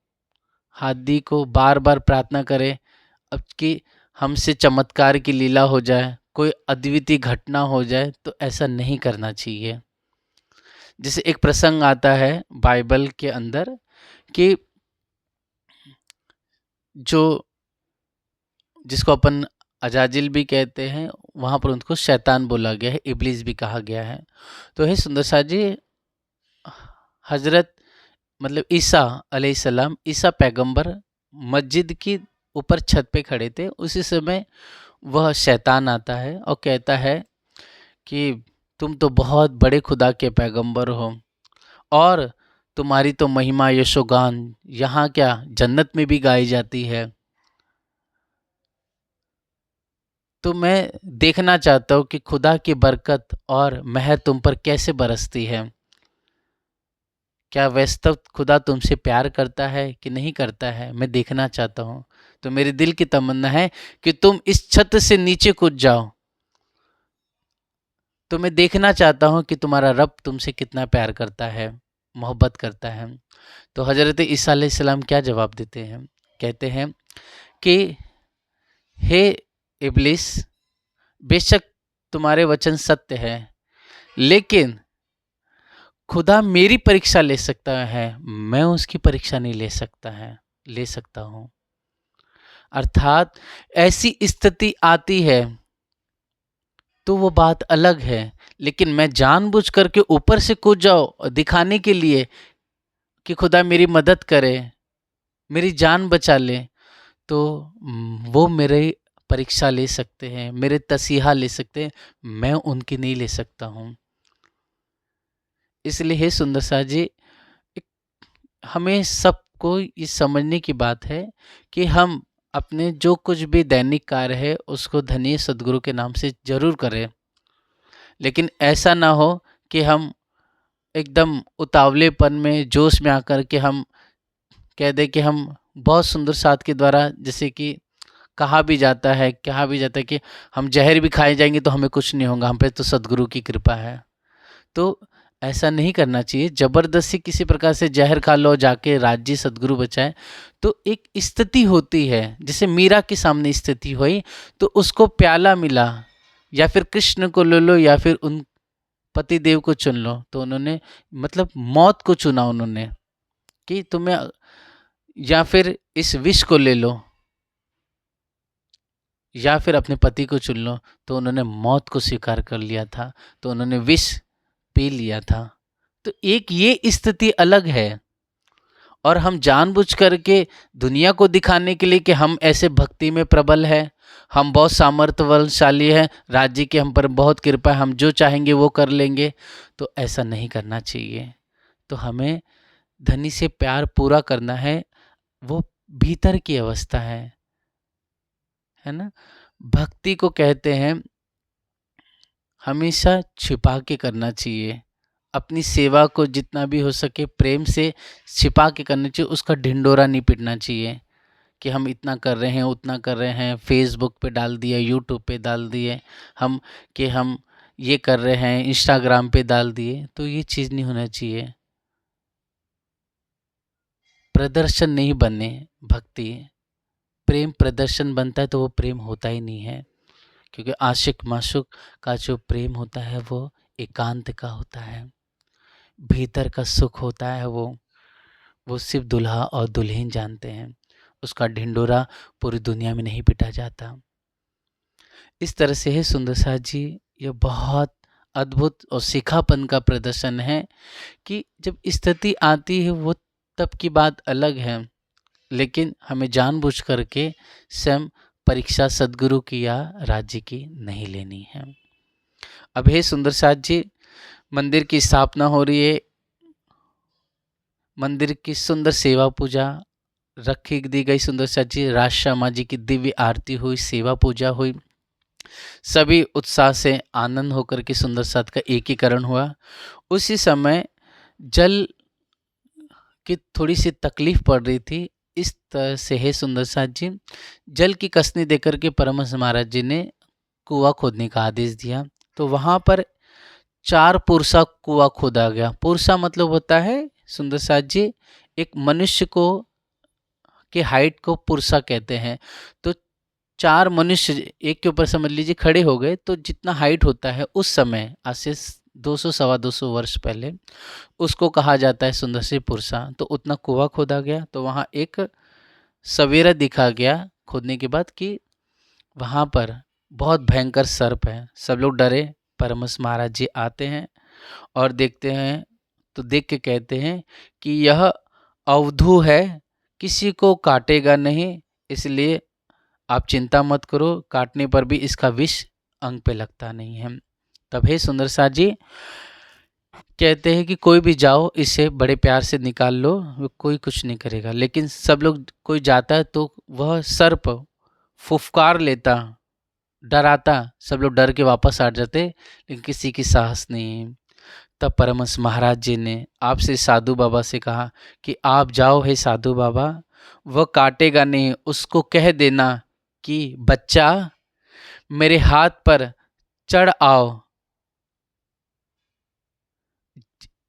हादी को बार बार प्रार्थना करें अब कि हमसे चमत्कार की लीला हो जाए, कोई अद्वितीय घटना हो जाए, तो ऐसा नहीं करना चाहिए। जैसे एक प्रसंग आता है बाइबल के अंदर कि जिसको अपन अजाजिल भी कहते हैं, वहाँ पर उनको शैतान बोला गया है, इब्लीस भी कहा गया है। तो हे सुंदर साथ जी, हजरत मतलब ईसा अलैहिस्सलाम, ईसा पैगंबर मस्जिद की ऊपर छत पे खड़े थे। उसी समय वह शैतान आता है और कहता है कि तुम तो बहुत बड़े खुदा के पैगंबर हो और तुम्हारी तो महिमा यशोगान यहाँ क्या जन्नत में भी गाई जाती है। तो मैं देखना चाहता हूँ कि खुदा की बरकत और मेहर तुम पर कैसे बरसती है। क्या वास्तव खुदा तुमसे प्यार करता है कि नहीं करता है, मैं देखना चाहता हूँ। तो मेरे दिल की तमन्ना है कि तुम इस छत से नीचे कूद जाओ, तो मैं देखना चाहता हूँ कि तुम्हारा रब तुमसे कितना प्यार करता है, मोहब्बत करता है। तो हज़रत ईसा अलैहिस्सलाम क्या जवाब देते हैं? कहते हैं कि हे इब्लिस, बेशक तुम्हारे वचन सत्य है, लेकिन खुदा मेरी परीक्षा ले सकता है, मैं उसकी परीक्षा नहीं ले सकता हूँ। अर्थात ऐसी स्थिति आती है तो वो बात अलग है, लेकिन मैं जानबूझ करके ऊपर से कूद जाओ दिखाने के लिए कि खुदा मेरी मदद करे, मेरी जान बचा ले, तो वो मेरे परीक्षा ले सकते हैं, मेरे तसीहा ले सकते हैं, मैं उनकी नहीं ले सकता हूँ। इसलिए हे सुंदर साथ जी, हमें सबको ये समझने की बात है कि हम अपने जो कुछ भी दैनिक कार्य है उसको धन्य सद्गुरु के नाम से जरूर करें, लेकिन ऐसा ना हो कि हम एकदम उतावलेपन में जोश में आकर के हम कह दें कि हम बहुत सुंदर साथ के द्वारा, जैसे कि कहा भी जाता है कि हम जहर भी खाए जाएंगे तो हमें कुछ नहीं होगा, हम पे तो सद्गुरु की कृपा है। तो ऐसा नहीं करना चाहिए। ज़बरदस्ती किसी प्रकार से जहर खा लो जाके राज्य सद्गुरु बचाए, तो एक स्थिति होती है, जैसे मीरा के सामने स्थिति हुई तो उसको प्याला मिला, या फिर कृष्ण को ले लो या फिर उन पति देव को चुन लो, तो उन्होंने मतलब मौत को चुना उन्होंने कि तुम्हें, या फिर इस विष को ले लो या फिर अपने पति को चुन लो, तो उन्होंने मौत को स्वीकार कर लिया था, तो उन्होंने विष पी लिया था। तो एक ये स्थिति अलग है, और हम जानबूझ करके दुनिया को दिखाने के लिए कि हम ऐसे भक्ति में प्रबल है, हम बहुत सामर्थ्यवलशाली हैं, राज्य की हम पर बहुत कृपा है, हम जो चाहेंगे वो कर लेंगे, तो ऐसा नहीं करना चाहिए। तो हमें धनी से प्यार पूरा करना है, वो भीतर की अवस्था है ना। भक्ति को कहते हैं हमेशा छिपा के करना चाहिए, अपनी सेवा को जितना भी हो सके प्रेम से छिपा के करना चाहिए, उसका ढिंडोरा नहीं पिटना चाहिए कि हम इतना कर रहे हैं उतना कर रहे हैं, फेसबुक पे डाल दिया, यूट्यूब पे डाल दिए हम कि हम ये कर रहे हैं, इंस्टाग्राम पे डाल दिए, तो ये चीज़ नहीं होना चाहिए। प्रदर्शन नहीं बने भक्ति, प्रेम प्रदर्शन बनता है तो वो प्रेम होता ही नहीं है, क्योंकि आशिक माशुक का जो प्रेम होता है वो एकांत का होता है, भीतर का सुख होता है, वो सिर्फ दुल्हा और दुल्हन जानते हैं, उसका ढिंडोरा पूरी दुनिया में नहीं पिटा जाता। इस तरह से है सुंदर साथ जी, ये बहुत अद्भुत और सीखापन का प्रदर्शन है कि जब स्थिति आती है वो तब की बात अलग है, लेकिन हमें जानबूझ करके स्वयं परीक्षा सद्गुरु की या राज्य की नहीं लेनी है। अब हे सुंदर साथ जी, मंदिर की स्थापना हो रही है, मंदिर की सुंदर सेवा पूजा रखी दी गई, सुंदर साथ जी राजश्यामा जी की दिव्य आरती हुई, सेवा पूजा हुई, सभी उत्साह से आनंद होकर के सुंदर साथ का एकीकरण हुआ। उसी समय जल की थोड़ी सी तकलीफ पड़ रही थी, इस तरह से है सुंदर साथ जी, जल की कसनी देकर के परमहंस महाराज जी ने कुआं खोदने का आदेश दिया। तो वहाँ पर 4 पुरसा कुआं खोदा गया। पुरसा मतलब होता है सुंदर साथ जी, एक मनुष्य को के हाइट को पुरसा कहते हैं। तो 4 मनुष्य एक के ऊपर समझ लीजिए खड़े हो गए, तो जितना हाइट होता है उस समय, आज से 200 सवा 200 वर्ष पहले, उसको कहा जाता है सुंदर से पुरसा। तो उतना कुआं खोदा गया, तो वहाँ एक सवेरा दिखा गया खोदने के बाद कि वहाँ पर बहुत भयंकर सर्प है। सब लोग डरे। परमहंस महाराज जी आते हैं और देखते हैं, तो देख के कहते हैं कि यह अवधू है, किसी को काटेगा नहीं, इसलिए आप चिंता मत करो, काटने पर भी इसका विष अंग पे लगता नहीं है। तब हे सुंदर साथ जी कहते हैं कि कोई भी जाओ, इसे बड़े प्यार से निकाल लो, कोई कुछ नहीं करेगा। लेकिन सब लोग, कोई जाता है तो वह सर्प फुफकार लेता, डराता, सब लोग डर के वापस आ जाते, लेकिन किसी की साहस नहीं। तब परमहंस महाराज जी ने आपसे साधु बाबा से कहा कि आप जाओ हे साधु बाबा, वह काटेगा नहीं, उसको कह देना कि बच्चा मेरे हाथ पर चढ़ आओ,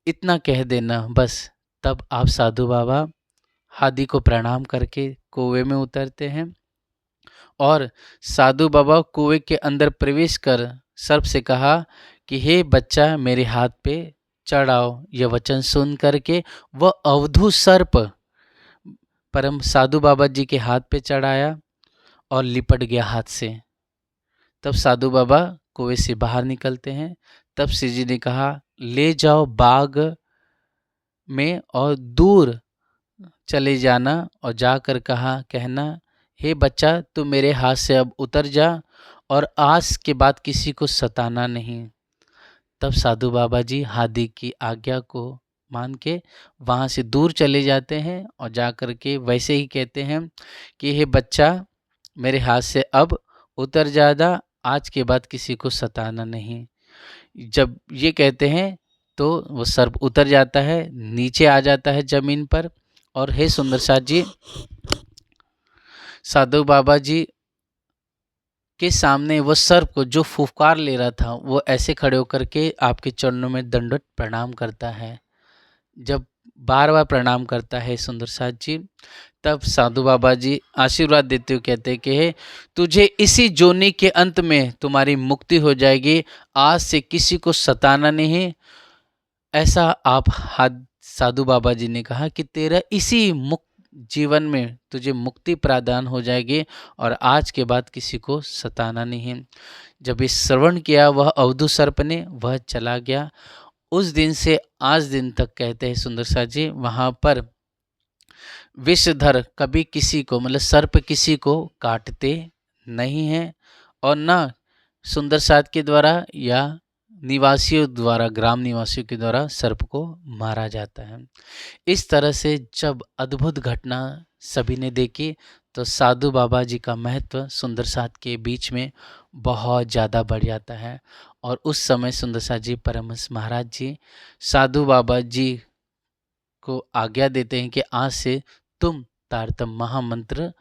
इतना कह देना बस। तब आप साधु बाबा हादी को प्रणाम करके कुएं में उतरते हैं और साधु बाबा कुएं के अंदर प्रवेश कर सर्प से कहा कि हे बच्चा मेरे हाथ पे चढ़ आओ। यह वचन सुन करके वह अवधू सर्प परम साधु बाबा जी के हाथ पे चढ़ाया और लिपट गया हाथ से। तब साधु बाबा कुएं से बाहर निकलते हैं। तब श्री जी ने कहा ले जाओ बाग में और दूर चले जाना और जाकर कहना हे बच्चा तू मेरे हाथ से अब उतर जा और आज के बाद किसी को सताना नहीं। तब साधु बाबा जी हादी की आज्ञा को मान के वहाँ से दूर चले जाते हैं और जाकर के वैसे ही कहते हैं कि हे बच्चा मेरे हाथ से अब उतर जादा, आज के बाद किसी को सताना नहीं। जब ये कहते हैं तो वो सर्प उतर जाता है, नीचे आ जाता है जमीन पर। और हे सुंदर साथ जी, साधु बाबा जी के सामने वो सर्प को जो फुफकार ले रहा था वो ऐसे खड़े होकर के आपके चरणों में दंडवत प्रणाम करता है। जब बार बार प्रणाम करता है सुंदर साथ जी, तब साधु बाबा जी आशीर्वाद देते हुए कहते हैं कि हे तुझे इसी जोनी के अंत में तुम्हारी मुक्ति हो जाएगी, आज से किसी को सताना नहीं। ऐसा आप साधु बाबा जी ने कहा कि तेरा इसी मुक्त जीवन में तुझे मुक्ति प्रदान हो जाएगी और आज के बाद किसी को सताना नहीं। जब इस श्रवण किया वह अवधू सर्प ने, वह चला गया। उस दिन से आज दिन तक कहते हैं सुंदर साथ जी, वहाँ पर विषधर कभी किसी को मतलब सर्प किसी को काटते नहीं हैं और न सुंदर साथ के द्वारा या निवासियों द्वारा, ग्राम निवासियों के द्वारा सर्प को मारा जाता है। इस तरह से जब अद्भुत घटना सभी ने देखी तो साधु बाबा जी का महत्व सुंदर साथ के बीच में बहुत ज़्यादा बढ़ जाता है। और उस समय सुंदर साथ जी परमहंस महाराज जी साधु बाबा जी को आज्ञा देते हैं कि आज से तुम तारतम महामंत्र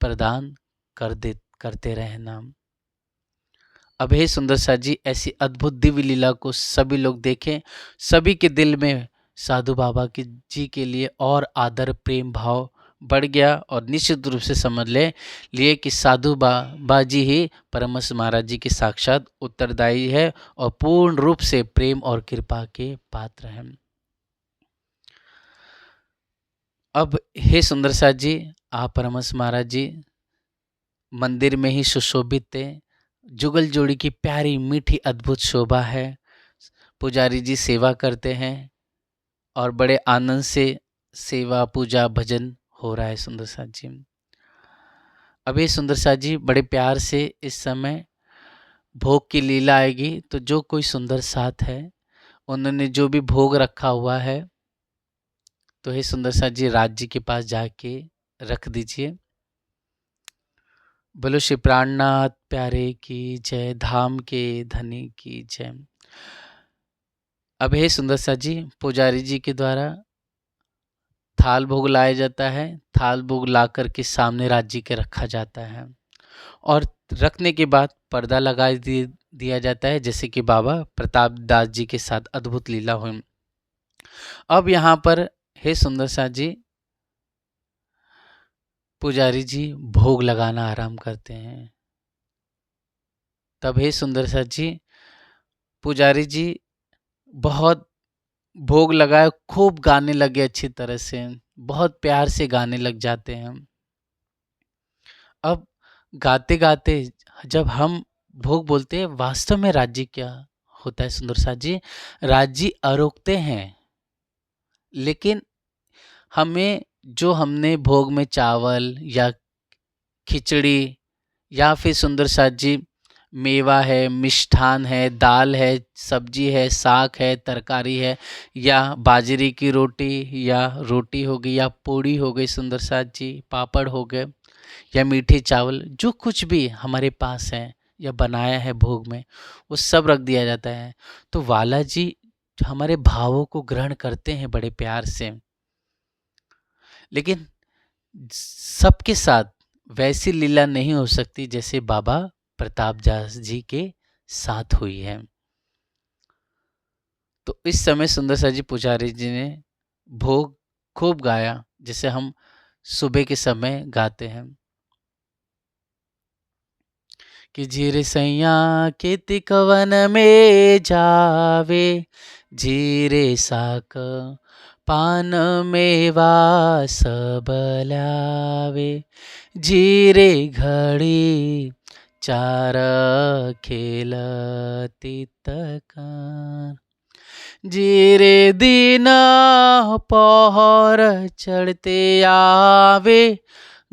प्रदान करते रहना। अब हे सुंदर साथ जी, ऐसी अद्भुत दिव्य लीला को सभी लोग देखें। सभी के दिल में साधु बाबा की जी के लिए और आदर प्रेम भाव बढ़ गया और निश्चित रूप से समझ लिए कि साधु बाबा जी ही परमहंस महाराज जी के साक्षात उत्तरदायी है और पूर्ण रूप से प्रेम और कृपा के पात्र हैं। अब हे सुंदर साथ जी, आप परमहंस महाराज जी मंदिर में ही सुशोभित थे। जुगल जोड़ी की प्यारी मीठी अद्भुत शोभा है। पुजारी जी सेवा करते हैं और बड़े आनंद से सेवा पूजा भजन हो रहा है सुंदर साथ जी। अभी सुंदर साथ जी बड़े प्यार से इस समय भोग की लीला आएगी, तो जो कोई सुंदर साथ है उन्होंने जो भी भोग रखा हुआ है तो हे सुंदर साथ जी राज जी के पास जाके रख दीजिए। बोलो श्री प्राणनाथ प्यारे की जय, धाम के धनी की जय। अब हे सुंदर साथ जी पुजारी जी के द्वारा थाल भोग लाया जाता है। थाल भोग ला कर के सामने राज जी के रखा जाता है और रखने के बाद पर्दा लगा दिया जाता है, जैसे कि बाबा प्रताप दास जी के साथ अद्भुत लीला हुई। अब यहाँ पर हे सुंदर साथ जी पुजारी जी भोग लगाना आराम करते हैं। तब हे सुंदर साथ जी पुजारी जी बहुत भोग लगाए, खूब गाने लगे, अच्छी तरह से बहुत प्यार से गाने लग जाते हैं। अब गाते गाते जब हम भोग बोलते हैं, वास्तव में राज्य क्या होता है सुंदर साथ जी, राज्य अरोकते हैं, लेकिन हमें जो हमने भोग में चावल या खिचड़ी या फिर सुंदर साथ जी मेवा है, मिष्ठान है, दाल है, सब्जी है, साग है, तरकारी है, या बाजरे की रोटी या रोटी हो गई या पूड़ी हो गई सुंदर साथ जी, पापड़ हो गए या मीठे चावल, जो कुछ भी हमारे पास है या बनाया है भोग में वो सब रख दिया जाता है। तो वाला जी हमारे भावों को ग्रहण करते हैं बड़े प्यार से, लेकिन सबके साथ वैसी लीला नहीं हो सकती जैसे बाबा प्रतापदास जी के साथ हुई है। तो इस समय सुंदर सा जी पुजारी जी ने भोग खूब गाया, जैसे हम सुबह के समय गाते हैं कि जीरे सैया खेती कवन में जावे, जीरे साक पान मेवा सब लावे, जीरे घड़ी चार खेलती तकान, जीरे दिन पहर चढ़ते आवे,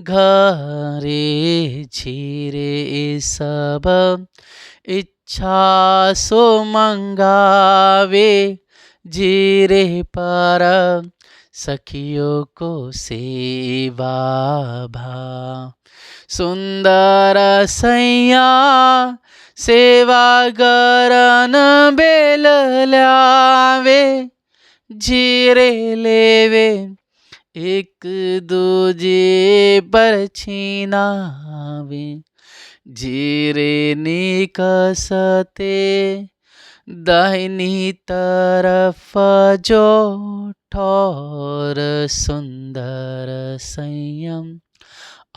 घरे झीरे सब इच्छा सो मंगावे, जीरे पर सखियों को सेवा भा, सुंदर सैया सेवा गरन बेल लावे, जीरे लेवे एक दूजे पर छीनावे, जीरे निकसते दाहिनी तरफ जो ठौर, सुंदर संयम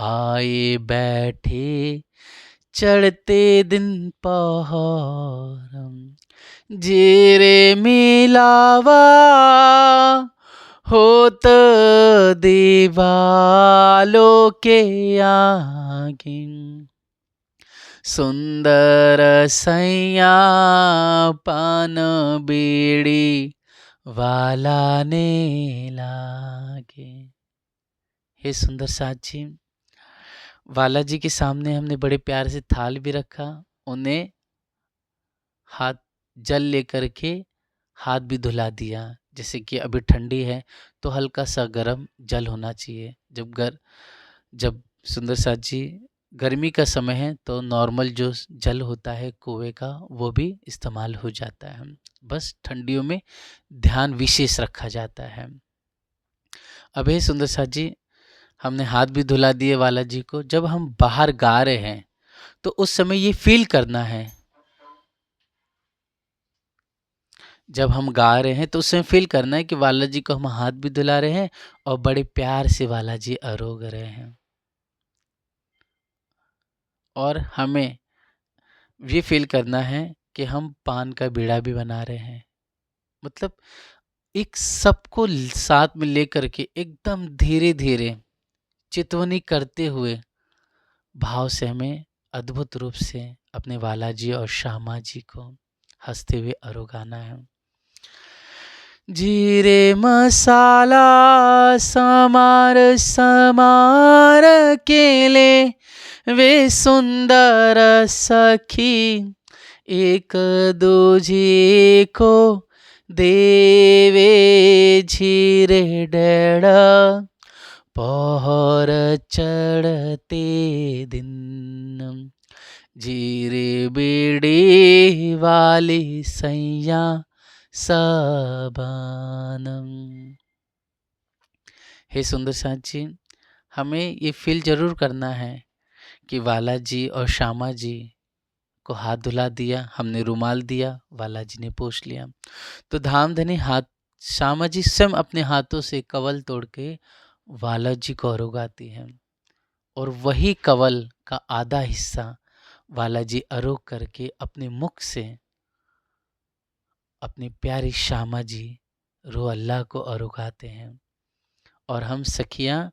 आए बैठे चढ़ते दिन पहरम, जीरे मिलावा होत दीवालों के आगे, सुंदर सैया पान बीड़ी वाला ने लागे। हे सुंदर साथ जी, वाला जी के सामने हमने बड़े प्यार से थाल भी रखा, उन्हें हाथ जल लेकर के हाथ भी धुला दिया, जैसे कि अभी ठंडी है तो हल्का सा गर्म जल होना चाहिए। जब सुंदर साथ जी गर्मी का समय है तो नॉर्मल जो जल होता है कुएं का वो भी इस्तेमाल हो जाता है, बस ठंडियों में ध्यान विशेष रखा जाता है। अब हे सुंदर साथ जी, हमने हाथ भी धुला दिए वाला जी को। जब हम बाहर गा रहे हैं तो उस समय ये फील करना है, जब हम गा रहे हैं तो उसमें फील करना है कि वाला जी को हम हाथ भी धुला रहे हैं और बड़े प्यार से वाला जी आरोग रहे हैं, और हमें ये फील करना है कि हम पान का बीड़ा भी बना रहे हैं। मतलब एक सबको साथ में लेकर के एकदम धीरे धीरे चितवनी करते हुए भाव से हमें अद्भुत रूप से अपने वाला जी और श्यामा जी को हंसते हुए आरोगाना है। जीरे मसाला समार समार केले वे सुंदर सखी, एक दूजे को देवे झीरे डेढ़ा, पहर चढ़ते दिन जीरे बीड़ी वाली सैया सबनम। हे सुंदर साथ जी, हमें ये फील जरूर करना है कि वाला जी और श्यामा जी को हाथ धुला दिया, हमने रुमाल दिया, वाला जी ने पोंछ लिया, तो धाम धनी हाथ श्यामा जी स्वयं अपने हाथों से कवल तोड़ के वाला जी को अरोगाती हैं, और वही कवल का आधा हिस्सा वाला जी अरोग करके अपने मुख से अपनी प्यारी श्यामा जी रो अल्लाह को अरोगाते हैं, और हम सखियां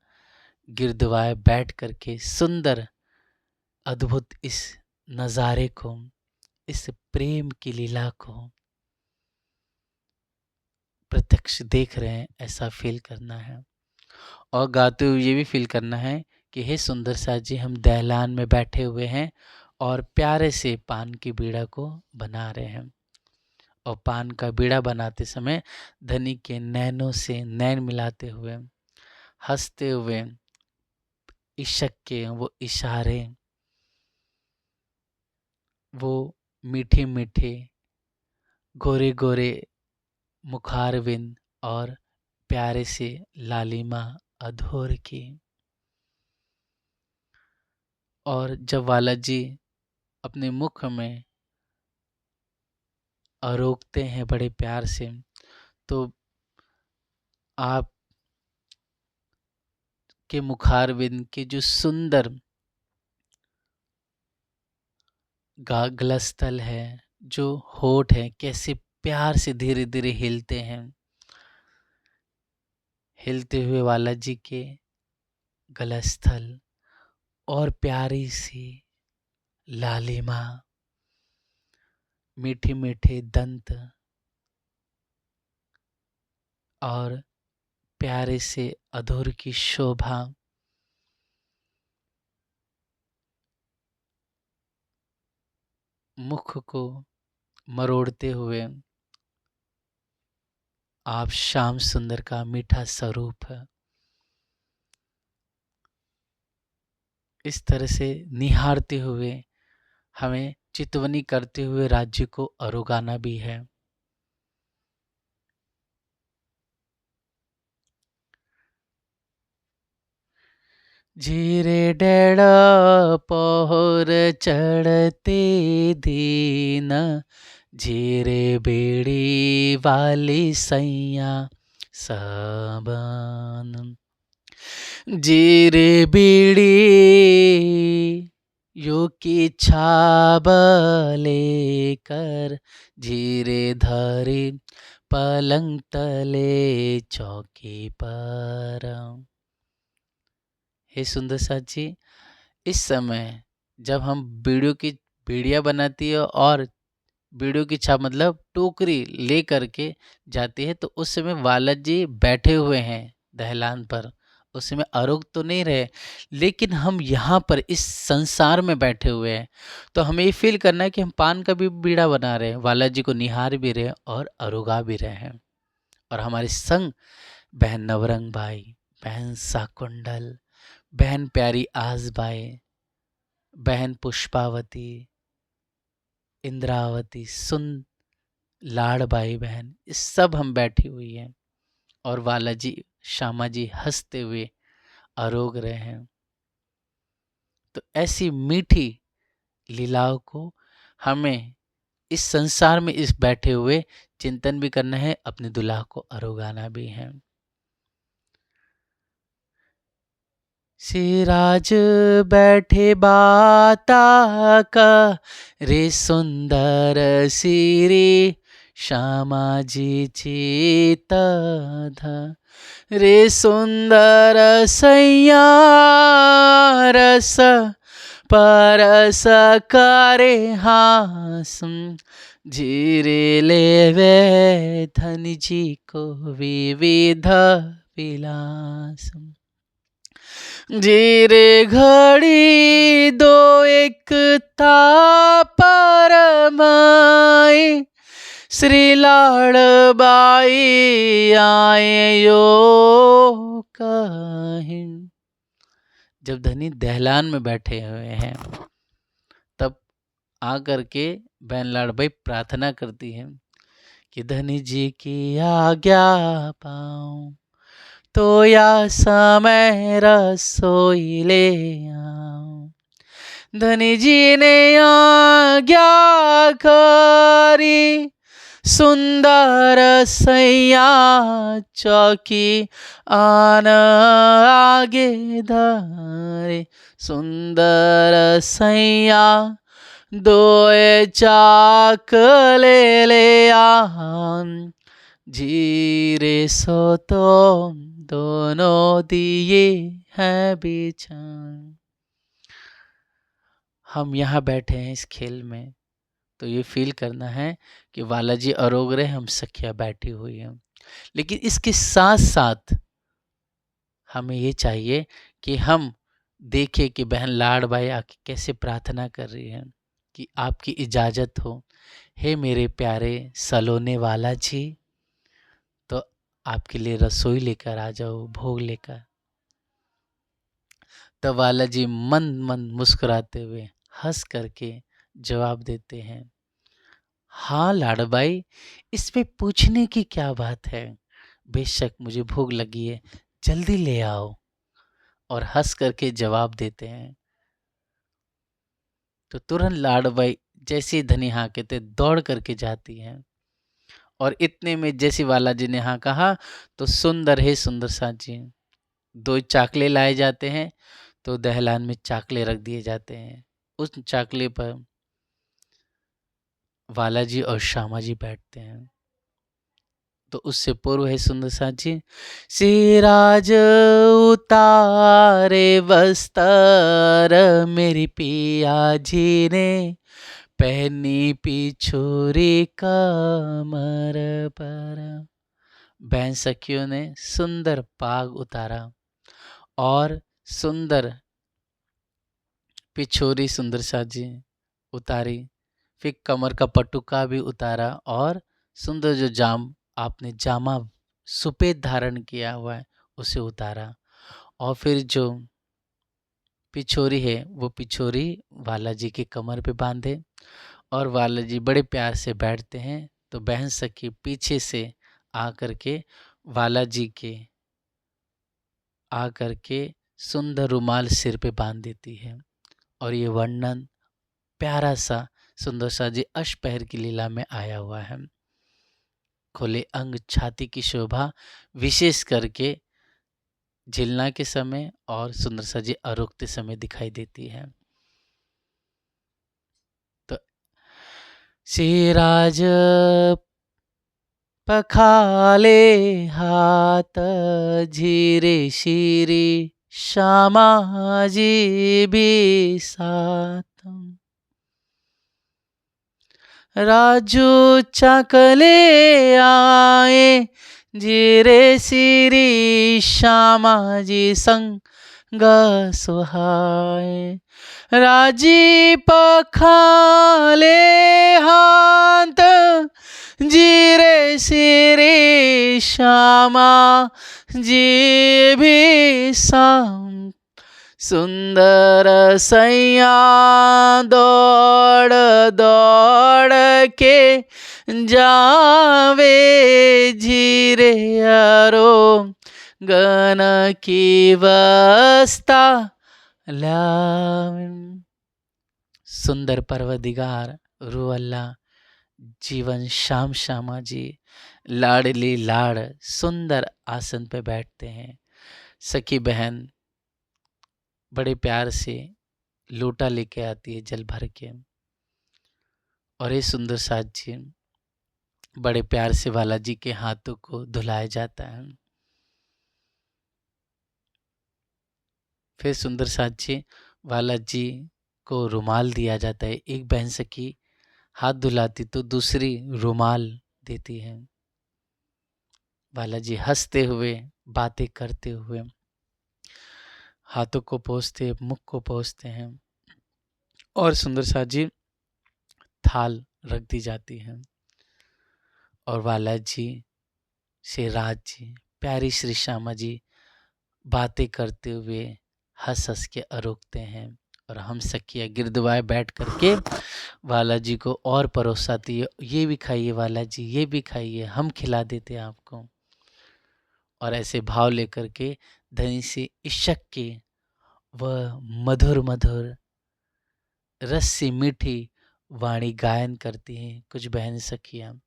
गिरदवाए बैठ करके सुंदर अद्भुत इस नज़ारे को, इस प्रेम की लीला को प्रत्यक्ष देख रहे हैं, ऐसा फील करना है। और गाते हुए ये भी फील करना है कि हे सुंदर साथ जी, हम दहलान में बैठे हुए हैं और प्यारे से पान की बीड़ा को बना रहे हैं, और पान का बीड़ा बनाते समय धनी के नैनों से नैन मिलाते हुए, हंसते हुए, इश्क के वो इशारे, वो मीठे मीठे गोरे गोरे मुखारविंद और प्यारे से लालिमा अधोर की। और जब बालाजी अपने मुख में आरोगते हैं बड़े प्यार से, तो आप के मुखारविंद के जो सुंदर गलस्थल है, जो होठ है, कैसे प्यार से धीरे धीरे हिलते हैं। हिलते हुए बालाजी के गलस्थल और प्यारी सी लालिमा, मीठे मीठे दंत और प्यारे से अधूर की शोभा, मुख को मरोड़ते हुए आप श्याम सुंदर का मीठा स्वरूप है। इस तरह से निहारते हुए हमें चितवनी करते हुए राज्य को अरुगाना भी है। झीरे डेढ़ पहर चढ़ते दीन, झीरे बेड़ी वाली सैया सबन। जीरे बीड़ी यो की छाब लेकर, झीरे धरी पलंग तले चौकी पर। हे सुंदर साथ जी, इस समय जब हम बीड़िया बनाती है और बीड़ियों की छाप मतलब टोकरी ले करके जाती है, तो उस समय बालाजी जी बैठे हुए हैं दहलान पर। उस समय आरोग तो नहीं रहे, लेकिन हम यहाँ पर इस संसार में बैठे हुए हैं, तो हमें ये फील करना है कि हम पान का भी बीड़ा बना रहे हैं, बालाजी को निहार भी रहे हैं और अरुगा भी रहे हैं। और हमारे संग बहन नवरंग भाई, बहन साकुंडल, बहन प्यारी आजबाई, बहन पुष्पावती, इंद्रावती, लाड़बाई बहन, इस सब हम बैठी हुई हैं और बालाजी श्यामा जी हंसते हुए आरोग रहे हैं। तो ऐसी मीठी लीलाओं को हमें इस संसार में इस बैठे हुए चिंतन भी करना है, अपने दुल्हा को आरोगाना भी है। सिराज बैठे बाता का रे सुंदर सिरी, श्यामा जी चीता था रे सुंदर सैया, रस परस करे हासम, जीरे लेवे धन जी को विविध विलासम। जीरे घड़ी दो एक परमाई, श्री लाड़बाई आए यो कहिन। जब धनी दहलान में बैठे हुए हैं, तब आकर के बहन लाड़बाई प्रार्थना करती है कि धनी जी की आज्ञा पाऊं, तो या समय रसोई ले आऊं। धनी जी ने आज्ञा करी, सुंदर सैया चौकी आन आगे धरे, सुंदर सैया दोए चाक ले आन, जीरे सो तो दोनों दिए हैं बिछान। हम यहाँ बैठे हैं इस खेल में, तो ये फील करना है कि बालाजी आरोग रहे, हम सखिया बैठी हुई हैं। लेकिन इसके साथ साथ हमें ये चाहिए कि हम देखें कि बहन लाड़बाई आके कैसे प्रार्थना कर रही है कि आपकी इजाज़त हो, हे मेरे प्यारे सलोने वाला जी, तो आपके लिए रसोई लेकर आ जाओ, भोग लेकर। तो बालाजी मंद मंद मुस्कुराते हुए हंस करके जवाब देते हैं, हाँ लाडबाई, इसमें पूछने की क्या बात है, बेशक मुझे भूख लगी है, जल्दी ले आओ। और हंस करके जवाब देते हैं। तो तुरंत लाडबाई जैसे ही धनी हाँ कहते दौड़ करके जाती हैं। और इतने में जैसे बालाजी ने हाँ कहा तो सुंदर है सुंदर सा जी, 2 चाकले लाए जाते हैं। तो दहलान में चाकले रख दिए जाते हैं। उस चाकले पर बालाजी और श्यामा जी बैठते हैं। तो उससे पूर्व है सुंदर सा जी, सिराज उतारे बस्तर मेरी पिया जी ने, पहनी पिछोरी कमर पर। बहन सखियों ने सुंदर पाग उतारा और सुंदर पिछोरी सुंदर सा जी उतारी, फिर कमर का पटुका भी उतारा और सुंदर जो आपने जामा सुपेद धारण किया हुआ है उसे उतारा। और फिर जो पिछोरी है वो पिछोरी बालाजी के कमर पे बांधे और बालाजी बड़े प्यार से बैठते हैं। तो बहन सखी पीछे से आकर के बालाजी के आकर के सुंदर रुमाल सिर पे बांध देती है। और ये वर्णन प्यारा सा सुंदर सा जी अष्टपहर की लीला में आया हुआ है। खुले अंग छाती की शोभा विशेष करके झिलना के समय और सुंदर सा जी अरुक्ति समय दिखाई देती है। तो सिराज पखाले हाथ झीरे शीरी श्यामा जी भी साथ, राजू चाकले आए जीरे सिरी श्यामा जी संग सुहाए, राजी पखाले हाथ जीरे सिरी श्यामा जी भी संग, सुंदर सैया दौड़ दौड़ के जावे झीरे अरो गन की वस्ता लावे। सुंदर परवदिगार रुअल्ला जीवन श्याम श्यामा जी लाडली लाड़ सुंदर आसन पे बैठते हैं। सखी बहन बड़े प्यार से लोटा लेके आती है जल भर के और ये सुंदर साथ जी बड़े प्यार से बालाजी के हाथों को धुलाया जाता है। फिर सुंदर साथ जी बालाजी को रुमाल दिया जाता है। एक बहन सखी हाथ धुलाती तो दूसरी रुमाल देती है। बालाजी हंसते हुए बातें करते हुए हाथों को पोंछते मुख को पोंछते हैं और सुंदर सा जी थाल रख दी जाती है। और बालाजी से राज जी प्यारी श्री श्यामा जी बातें करते हुए हंस हंस के अरोकते हैं। और हम सखिया गिरदवाए बैठ करके बालाजी को और परोसाती है, ये भी खाइए बालाजी, ये भी खाइए, हम खिला देते हैं आपको। और ऐसे भाव लेकर के धनी से इशक के वह मधुर मधुर रस सी मीठी वाणी गायन करती हैं कुछ बहन सखियां।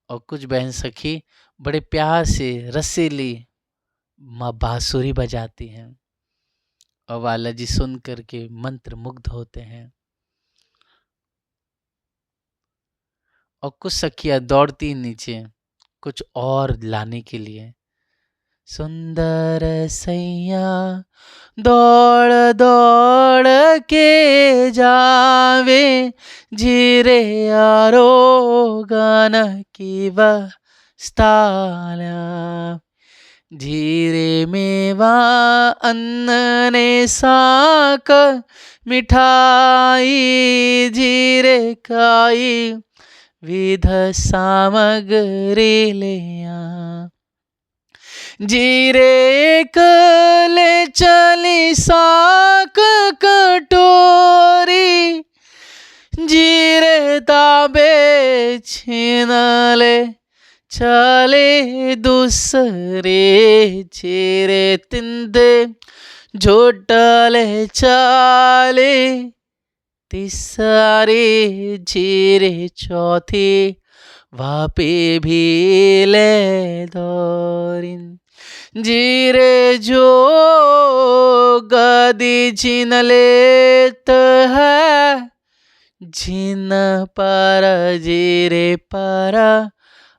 और कुछ बहन सखी बड़े प्यार से रसीली माँ बांसुरी बजाती हैं और बालाजी सुन करके मंत्र मुग्ध होते हैं। और कुछ सखियां दौड़ती नीचे कुछ और लाने के लिए। सुंदर सैया दौड़ दौड़ के जावे जीरे आरोगन की वस्ताला, धीरे मेवा अन्न ने साक मिठाई धीरे खाई विध सामग्री लिया, जीरे कले चली साक कटोरी जीरे ताबे छीन ले चले दूसरे चेरे तिंदे झोटले चाले तिसारे जीरे चौथे वापे भी ले दौरिन जीरे जो गदी छीन लेत है जिन पर जीरे पर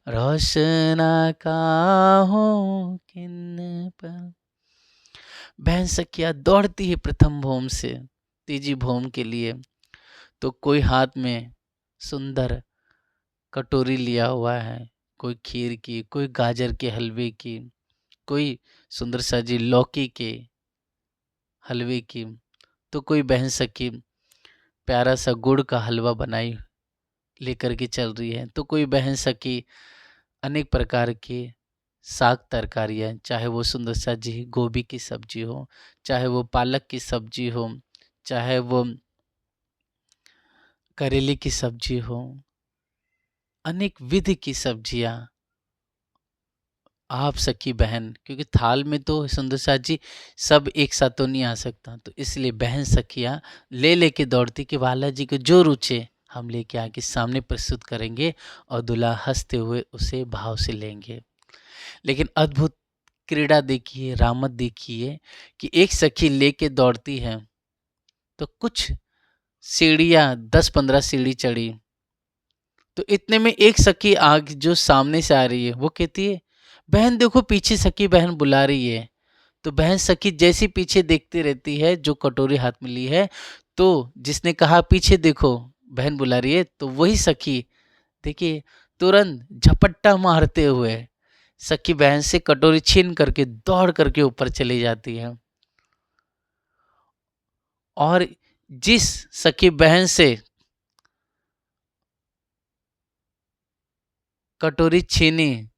रोशना काहों किन पर। बहन सखिया दौड़ती है प्रथम भोम से तीजी भोम के लिए, तो कोई हाथ में सुंदर कटोरी लिया हुआ है, कोई खीर की, कोई गाजर के हलवे की, कोई सुंदर सा जी लौकी के हलवे की, तो कोई बहन सखी प्यारा सा गुड़ का हलवा बनाई लेकर के चल रही है, तो कोई बहन सखी अनेक प्रकार के साग तरकारियाँ, चाहे वो सुंदर सा जी गोभी की सब्जी हो, चाहे वो पालक की सब्जी हो, चाहे वो करेले की सब्जी हो, अनेक विधि की सब्जियाँ आप सखी बहन, क्योंकि थाल में तो सुंदर सा जी सब एक साथ तो नहीं आ सकता, तो इसलिए बहन सखियाँ ले लेके दौड़ती कि वाला जी को जो रुचे हम लेके आके सामने प्रस्तुत करेंगे और दूल्हा हंसते हुए उसे भाव से लेंगे। लेकिन अद्भुत क्रीड़ा देखिए, रामत देखिए कि एक सखी लेके दौड़ती है तो कुछ सीढ़ियाँ 10-15 सीढ़ी चढ़ी, तो इतने में एक सखी आग जो सामने से आ रही है वो कहती है बहन देखो पीछे सखी बहन बुला रही है। तो बहन सखी जैसी पीछे देखती रहती है जो कटोरी हाथ में ली है, तो जिसने कहा पीछे देखो बहन बुला रही है, तो वही सखी देखिए तुरंत झपट्टा मारते हुए सखी बहन से कटोरी छीन करके दौड़ करके ऊपर चली जाती है। और जिस सखी बहन से कटोरी छीनी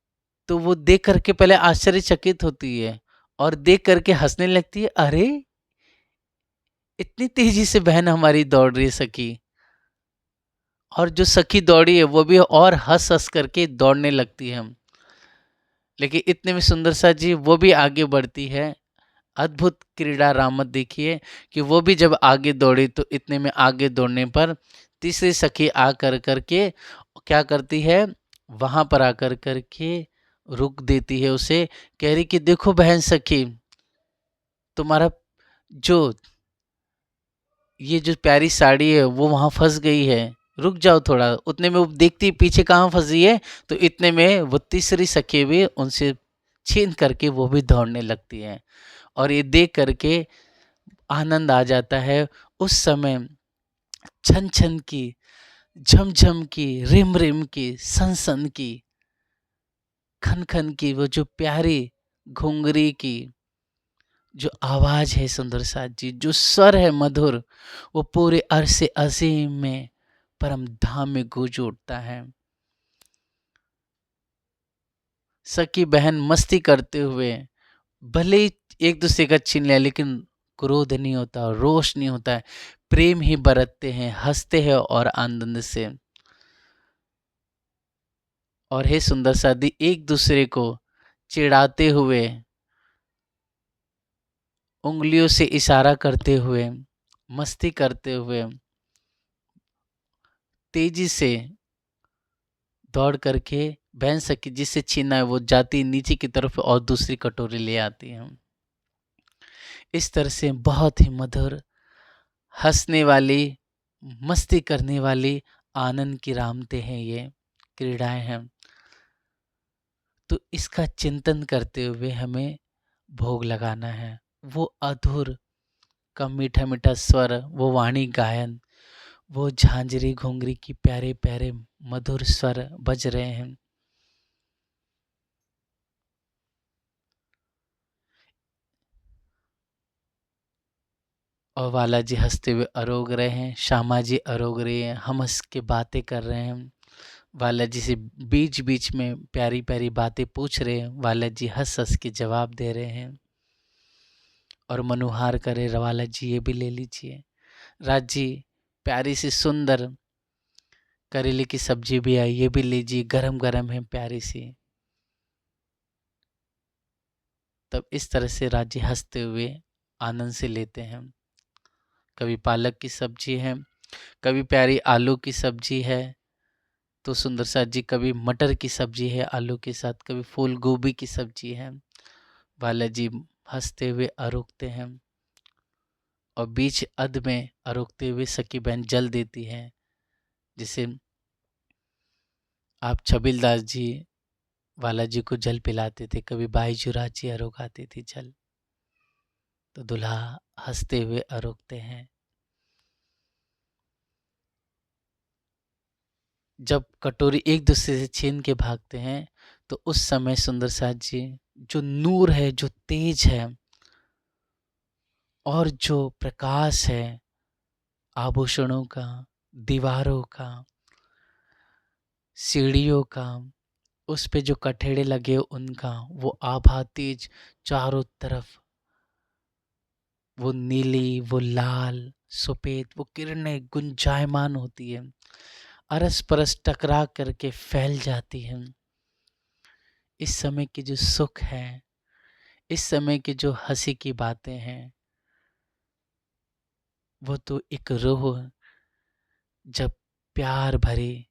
तो वो देख करके पहले आश्चर्यचकित होती है और देख करके हंसने लगती है, अरे इतनी तेजी से बहन हमारी दौड़ रही है सखी। और जो सखी दौड़ी है वो भी और हंस हंस करके दौड़ने लगती है। लेकिन इतने में सुंदर सा जी वो भी आगे बढ़ती है। अद्भुत क्रीड़ा रामत देखिए कि वो भी जब आगे दौड़ी तो इतने में आगे दौड़ने पर तीसरी सखी आ कर करके क्या करती है, वहां पर आकर करके रुक देती है उसे, कह रही कि देखो बहन सखी तुम्हारा जो ये जो प्यारी साड़ी है वो वहां फंस गई है, रुक जाओ थोड़ा। उतने में वो देखती पीछे कहाँ फंसी है, तो इतने में वो तीसरी सखी भी उनसे छीन करके वो भी दौड़ने लगती है। और ये देख करके आनंद आ जाता है। उस समय छन छन की, झमझम की, रिम रिम की, सन सन की, खन खन की, वो जो प्यारी घुंघरी की जो आवाज है सुंदर साथ जी, जो स्वर है मधुर, वो पूरे अरसे अजीम में परम धाम में गूंज उठता है। सखी बहन मस्ती करते हुए भले ही एक दूसरे का छीन लिया, लेकिन क्रोध नहीं होता, रोष नहीं होता है, प्रेम ही बरतते हैं, हंसते हैं और आनंद से। और हे सुंदर साथी एक दूसरे को चिढ़ाते हुए, उंगलियों से इशारा करते हुए, मस्ती करते हुए तेजी से दौड़ करके बहन सखी जिससे छीना है वो जाती नीचे की तरफ और दूसरी कटोरी ले आती है। इस तरह से बहुत ही मधुर, हंसने वाली, मस्ती करने वाली, आनंद की रामते हैं, ये क्रीड़ाएं हैं। तो इसका चिंतन करते हुए हमें भोग लगाना है। वो अधुर का मीठा मीठा स्वर, वो वाणी गायन, वो झांझरी घुंघरी की प्यारे प्यारे मधुर स्वर बज रहे हैं। और वाला जी हंसते हुए अरोग रहे हैं, श्यामा जी अरोग रहे हैं, हम हंस के बातें कर रहे हैं। वाला जी से बीच बीच में प्यारी प्यारी बातें पूछ रहे हैं, वाला जी हंस हंस के जवाब दे रहे हैं। और मनुहार करे वाला जी ये भी ले लीजिए। राज जी प्यारी सी सुंदर करेले की सब्जी भी आई, ये भी लीजिए, गरम गरम है प्यारी सी। तब इस तरह से राजी हंसते हुए आनंद से लेते हैं। कभी पालक की सब्जी है, कभी प्यारी आलू की सब्जी है तो सुंदर साथ जी, कभी मटर की सब्जी है आलू के साथ, कभी फूल गोभी की सब्जी है। बालाजी हंसते हुए अरोकते हैं और बीच अध में अरोकते हुए सखी बहन जल देती है, जिसे आप छबिलदास जी बालाजी को जल पिलाते थे, कभी बाई जुराची अरोगाती थी जल। तो दुल्हा हंसते हुए अरोकते हैं। जब कटोरी एक दूसरे से छीन के भागते हैं तो उस समय सुंदर साथ जी जो नूर है, जो तेज है और जो प्रकाश है आभूषणों का, दीवारों का, सीढ़ियों का, उस पे जो कठेड़े लगे उनका, वो आभा तेज चारों तरफ, वो नीली, वो लाल, सफेद, वो किरणें गुंजायमान होती है, अरस परस टकरा करके फैल जाती है। इस समय की जो सुख है, इस समय की जो हंसी की बातें हैं, वो तो एक रूह जब प्यार भरे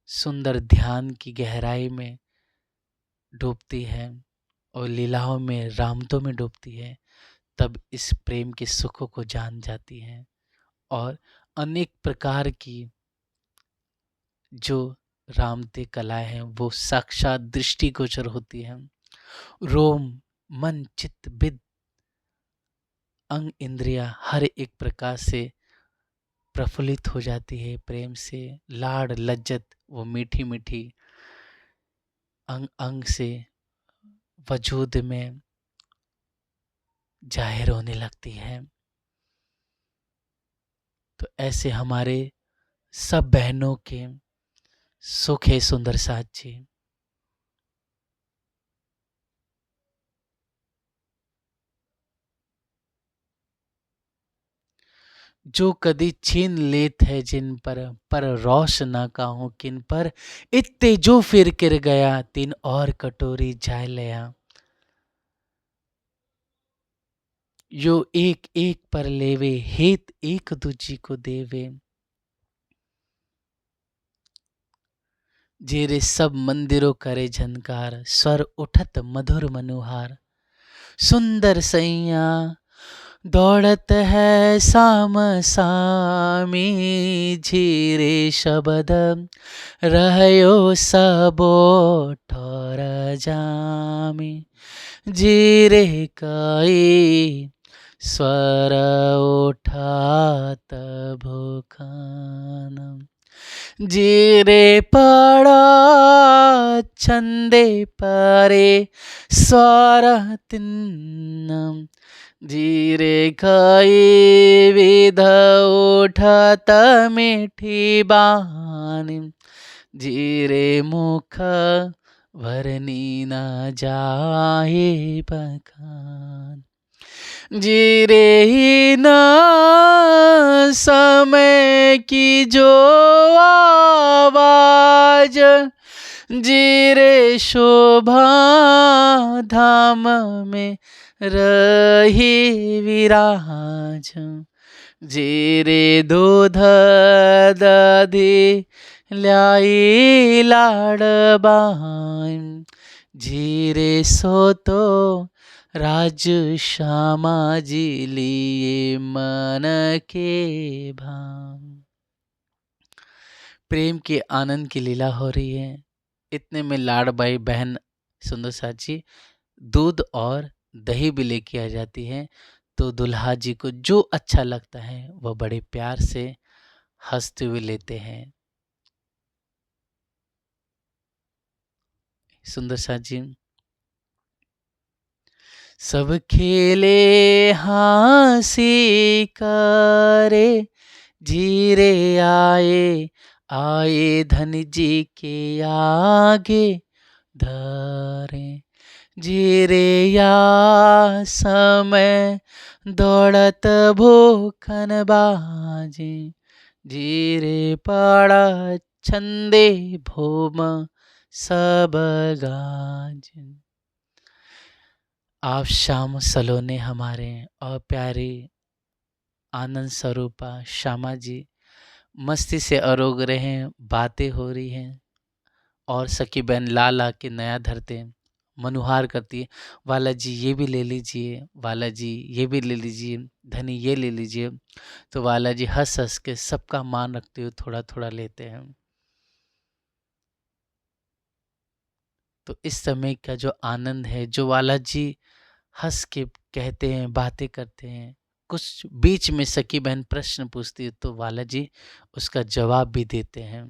सुंदर ध्यान की गहराई में डूबती है और लीलाओं में, रामतों में डूबती है, तब इस प्रेम के सुखों को जान जाती है। और अनेक प्रकार की जो रामते कलाएं हैं वो साक्षात दृष्टिगोचर होती हैं। रोम, मन, चित्त, बिद, अंग, इंद्रिया हर एक प्रकार से प्रफुल्लित हो जाती है प्रेम से। लाड़ लज्जत वो मीठी मीठी अंग अंग से वजूद में जाहिर होने लगती है। तो ऐसे हमारे सब बहनों के सुख है सुंदर साथ जी। जो कदी छीन लेत है जिन पर रोश ना काहूं किन पर, इत्ते जो फिर किर गया तीन और कटोरी जाय लया। यो एक एक पर लेवे हेत एक दूजी को देवे। जेरे सब मंदिरों करे झनकार, स्वर उठत मधुर मनुहार। सुंदर सैया दौड़त है साम सामी, झीरे शब्द रहयो सबो ठोर जामी। जीरे कई स्वर उठात भूखान। जीरे पड़ा छंदे परे स्वर तिन्नम। जीरे खाई विध उठत मीठी बानी। जीरे मुख वरनी न जाए बखान। जीरे ही न समय की जो आवाज, जीरे शोभा धाम में रही विराज। जीरे दूध दधी ल्याई लाड़ बाई। जीरे सो तो राज श्यामा जी लिए मन के भाम। प्रेम के आनंद की लीला हो रही है। इतने में लाड़बाई बहन सुंदर साची दूध और दही भी लेके आ जाती है। तो दुल्हा जी को जो अच्छा लगता है वह बड़े प्यार से हंसते हुए लेते हैं। सुंदर साची सब खेले हंसी करे, जीरे आए आए धन जी के आगे धरे। जीरे या समय दौड़त भूखन बाजे, जीरे पाड़ा छंदे भोम सब गाज। आप श्याम सलोने हमारे और प्यारे आनंद स्वरूपा श्यामा जी मस्ती से अरोग रहे, बातें हो रही हैं और सखी बहन ला ला के नया धरते हैं, मनुहार करती है। वाला जी ये भी ले लीजिए, वाला जी ये भी ले लीजिए, धनी ये ले लीजिए। तो वाला जी हंस हंस के सबका मान रखते हुए थोड़ा थोड़ा लेते हैं। तो इस समय का जो आनंद है, जो वाला जी हंस के कहते हैं, बातें करते हैं, कुछ बीच में सखी बहन प्रश्न पूछती है तो वाला जी उसका जवाब भी देते हैं।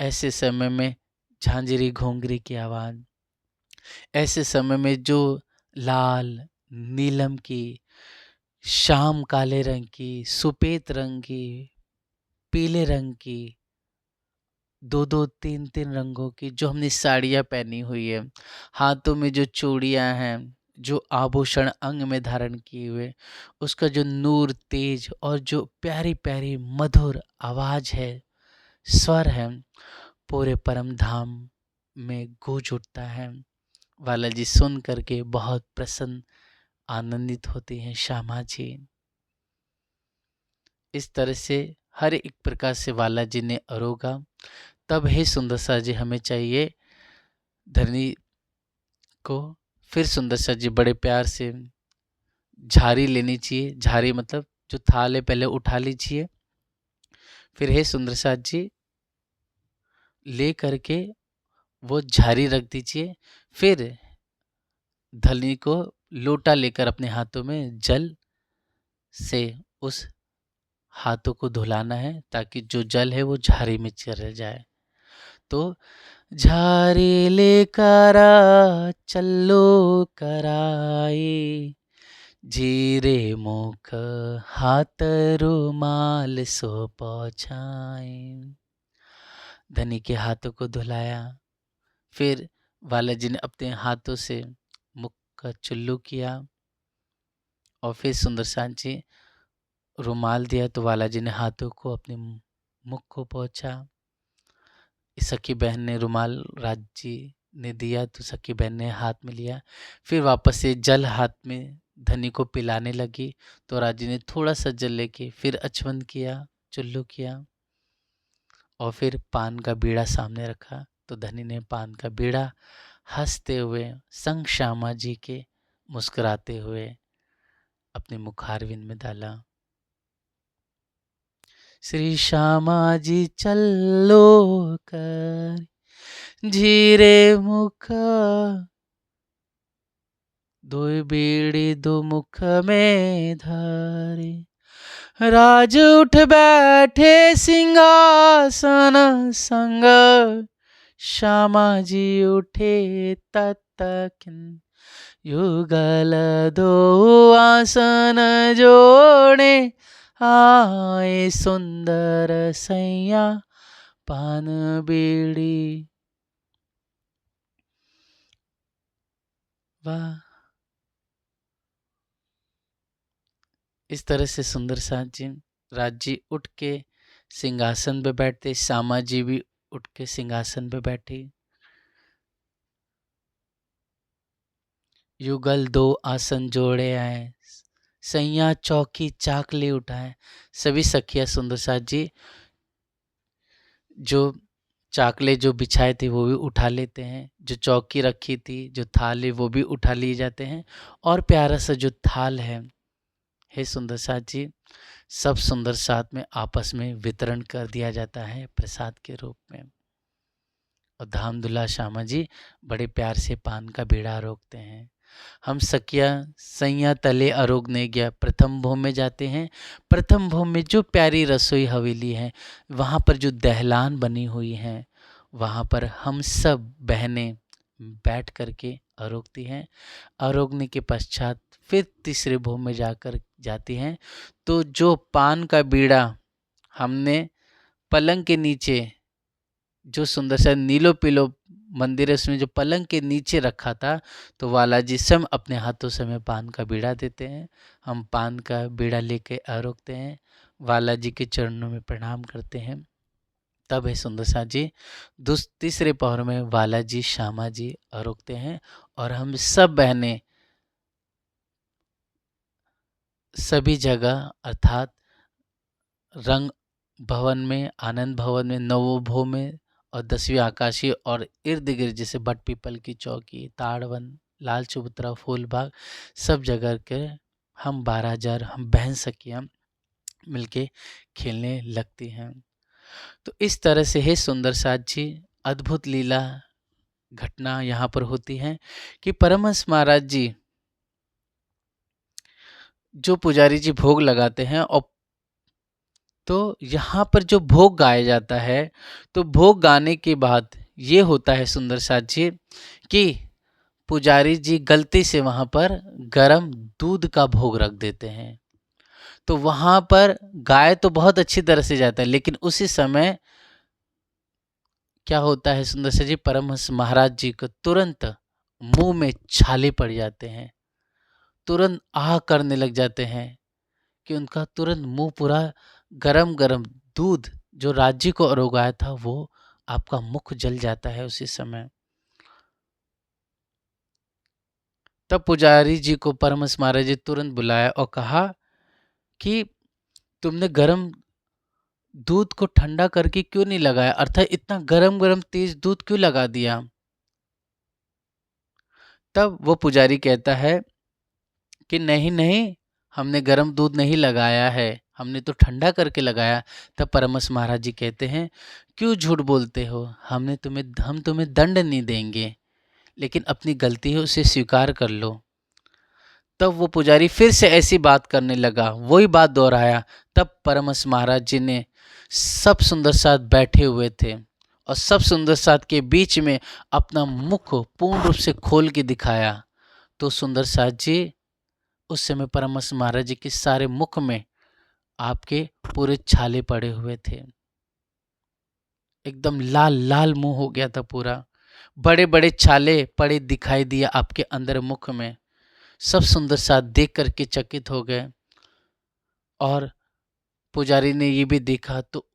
ऐसे समय में झांझरी घोंघरी की आवाज, ऐसे समय में जो लाल नीलम की, शाम काले रंग की, सुपेत रंग की, पीले रंग की, दो दो तीन तीन रंगों की जो हमने साड़ियाँ पहनी हुई है, हाथों में जो चूड़ियाँ हैं, जो आभूषण अंग में धारण किए हुए, उसका जो नूर तेज और जो प्यारी प्यारी मधुर आवाज है, स्वर है, पूरे परम धाम में गूंज उठता है। वाला जी सुन करके बहुत प्रसन्न आनंदित होती हैं श्यामा जी। इस तरह से हर एक प्रकार से वाला जी ने अरोगा। तब हे सुंदर सा जी हमें चाहिए धरनी को, फिर सुंदर सा जी बड़े प्यार से झारी लेनी चाहिए। झारी मतलब जो थाल है पहले उठा लीजिए, फिर हे सुंदर सा जी ले करके वो झारी रख दीजिए। फिर धरनी को लोटा लेकर अपने हाथों में जल से उस हाथों को धुलाना है ताकि जो जल है वो झारी में चला जाए। तो झारी लेकर चलो कराए, जीरे मुख हाथ रुमाल सो पहुँचाए। धनी के हाथों को धुलाया, फिर वाला जी ने अपने हाथों से मुख का चुल्लू किया और फिर सुंदर सांची रुमाल दिया तो वाला जी ने हाथों को अपने मुख को पहुँचा। सखी बहन ने रुमाल राज जी ने दिया तो सखी बहन ने हाथ में लिया, फिर वापस से जल हाथ में धनी को पिलाने लगी तो राजी ने थोड़ा सा जल लेके फिर अचवन किया, चुल्लू किया और फिर पान का बीड़ा सामने रखा तो धनी ने पान का बीड़ा हंसते हुए संग श्यामा जी के मुस्कुराते हुए अपने मुखारविंद में डाला। श्री श्यामा जी चलो कर जीरे मुख, दो बीड़ी दो मुख में धारे, राज उठ बैठे सिंहासन संग, श्यामा जी उठे तत्किन, युगल दो आसन जोड़े, आए सुंदर सैया पान बीड़ी। वाह, इस तरह से सुंदर साथ जी राज जी उठ के सिंहासन पे बैठते, श्यामा जी भी उठ के सिंहासन पे बैठी। युगल दो आसन जोड़े आए, सैया चौकी चाकले उठाए। सभी सखिया सुंदर साथ जी जो चाकले जो बिछाए थे वो भी उठा लेते हैं, जो चौकी रखी थी, जो थाल है वो भी उठा लिए जाते हैं और प्यारा सा जो थाल है, हे सुंदर साथ जी, सब सुंदर साथ में आपस में वितरण कर दिया जाता है प्रसाद के रूप में। और धामदुल्ला श्यामा जी बड़े प्यार से पान का बीड़ा रोकते हैं। हम सखिया सैया तले अरोगने गया प्रथम भोग में जाते हैं। प्रथम भोग में जो प्यारी रसोई हवेली है, वहाँ पर जो दहलान बनी हुई है, वहाँ पर हम सब बहनें बैठ करके अरोगती हैं। अरोगने के पश्चात फिर तीसरे भोग में जाती हैं। तो जो पान का बीड़ा हमने पलंग के नीचे जो सुंदर सा नीलो पीलो मंदिर है उसमें जो पलंग के नीचे रखा था, तो वाला जी स्वयं अपने हाथों से हमें पान का बीड़ा देते हैं। हम पान का बीड़ा लेके रोकते हैं, वाला जी के चरणों में प्रणाम करते हैं। तब है सुंदर साथ जी तीसरे पहर में वाला जी श्यामा जी रोकते हैं, और हम सब बहनें सभी जगह अर्थात रंग भवन में, आनंद भवन में, नवोभव में और 10वीं आकाशीय और इर्द गिर्द जैसे बट पीपल की चौकी, ताड़वन, लाल चबूतरा, फूलबाग, सब जगह के हम 12,000 हम बहन सखियाँ मिलके खेलने लगती हैं। तो इस तरह से है सुंदर साथ जी अद्भुत लीला घटना यहाँ पर होती है कि परमहंस महाराज जी जो पुजारी जी भोग लगाते हैं, और तो यहाँ पर जो भोग गाया जाता है, तो भोग गाने के बाद ये होता है सुंदर साथ जी कि पुजारी जी गलती से वहाँ पर गरम दूध का भोग रख देते हैं। तो वहाँ पर गाय तो बहुत अच्छी तरह से जाता है, लेकिन उसी समय क्या होता है सुंदर साथ जी, परमहंस महाराज जी को तुरंत मुंह में छाले पड़ जाते हैं, तुरंत आह करने लग जाते हैं कि उनका तुरंत मुंह पूरा गरम गरम दूध जो राज्य को अरोगाया था वो आपका मुख जल जाता है उसी समय। तब पुजारी जी को परमहंस महाराज जी तुरंत बुलाया और कहा कि तुमने गरम दूध को ठंडा करके क्यों नहीं लगाया, अर्थात इतना गरम गरम तेज दूध क्यों लगा दिया। तब वो पुजारी कहता है कि नहीं नहीं, हमने गरम दूध नहीं लगाया है, हमने तो ठंडा करके लगाया। तब परमहंस महाराज जी कहते हैं क्यों झूठ बोलते हो, हम तुम्हें दंड नहीं देंगे, लेकिन अपनी गलती है उसे स्वीकार कर लो। तब वो पुजारी फिर से ऐसी बात करने लगा, वही बात दोहराया। तब परमहंस महाराज जी ने सब सुंदर साथ बैठे हुए थे और सब सुंदर साथ के बीच में अपना मुख पूर्ण रूप से खोल के दिखाया। तो सुंदर साथ जी उस समय परमहंस महाराज जी के सारे मुख में आपके पूरे छाले पड़े हुए थे, एकदम लाल लाल मुंह हो गया था पूरा, बड़े बड़े छाले पड़े दिखाई दिया आपके अंदर मुख में। सब सुंदर साथ देख करके चकित हो गए, और पुजारी ने ये भी देखा तो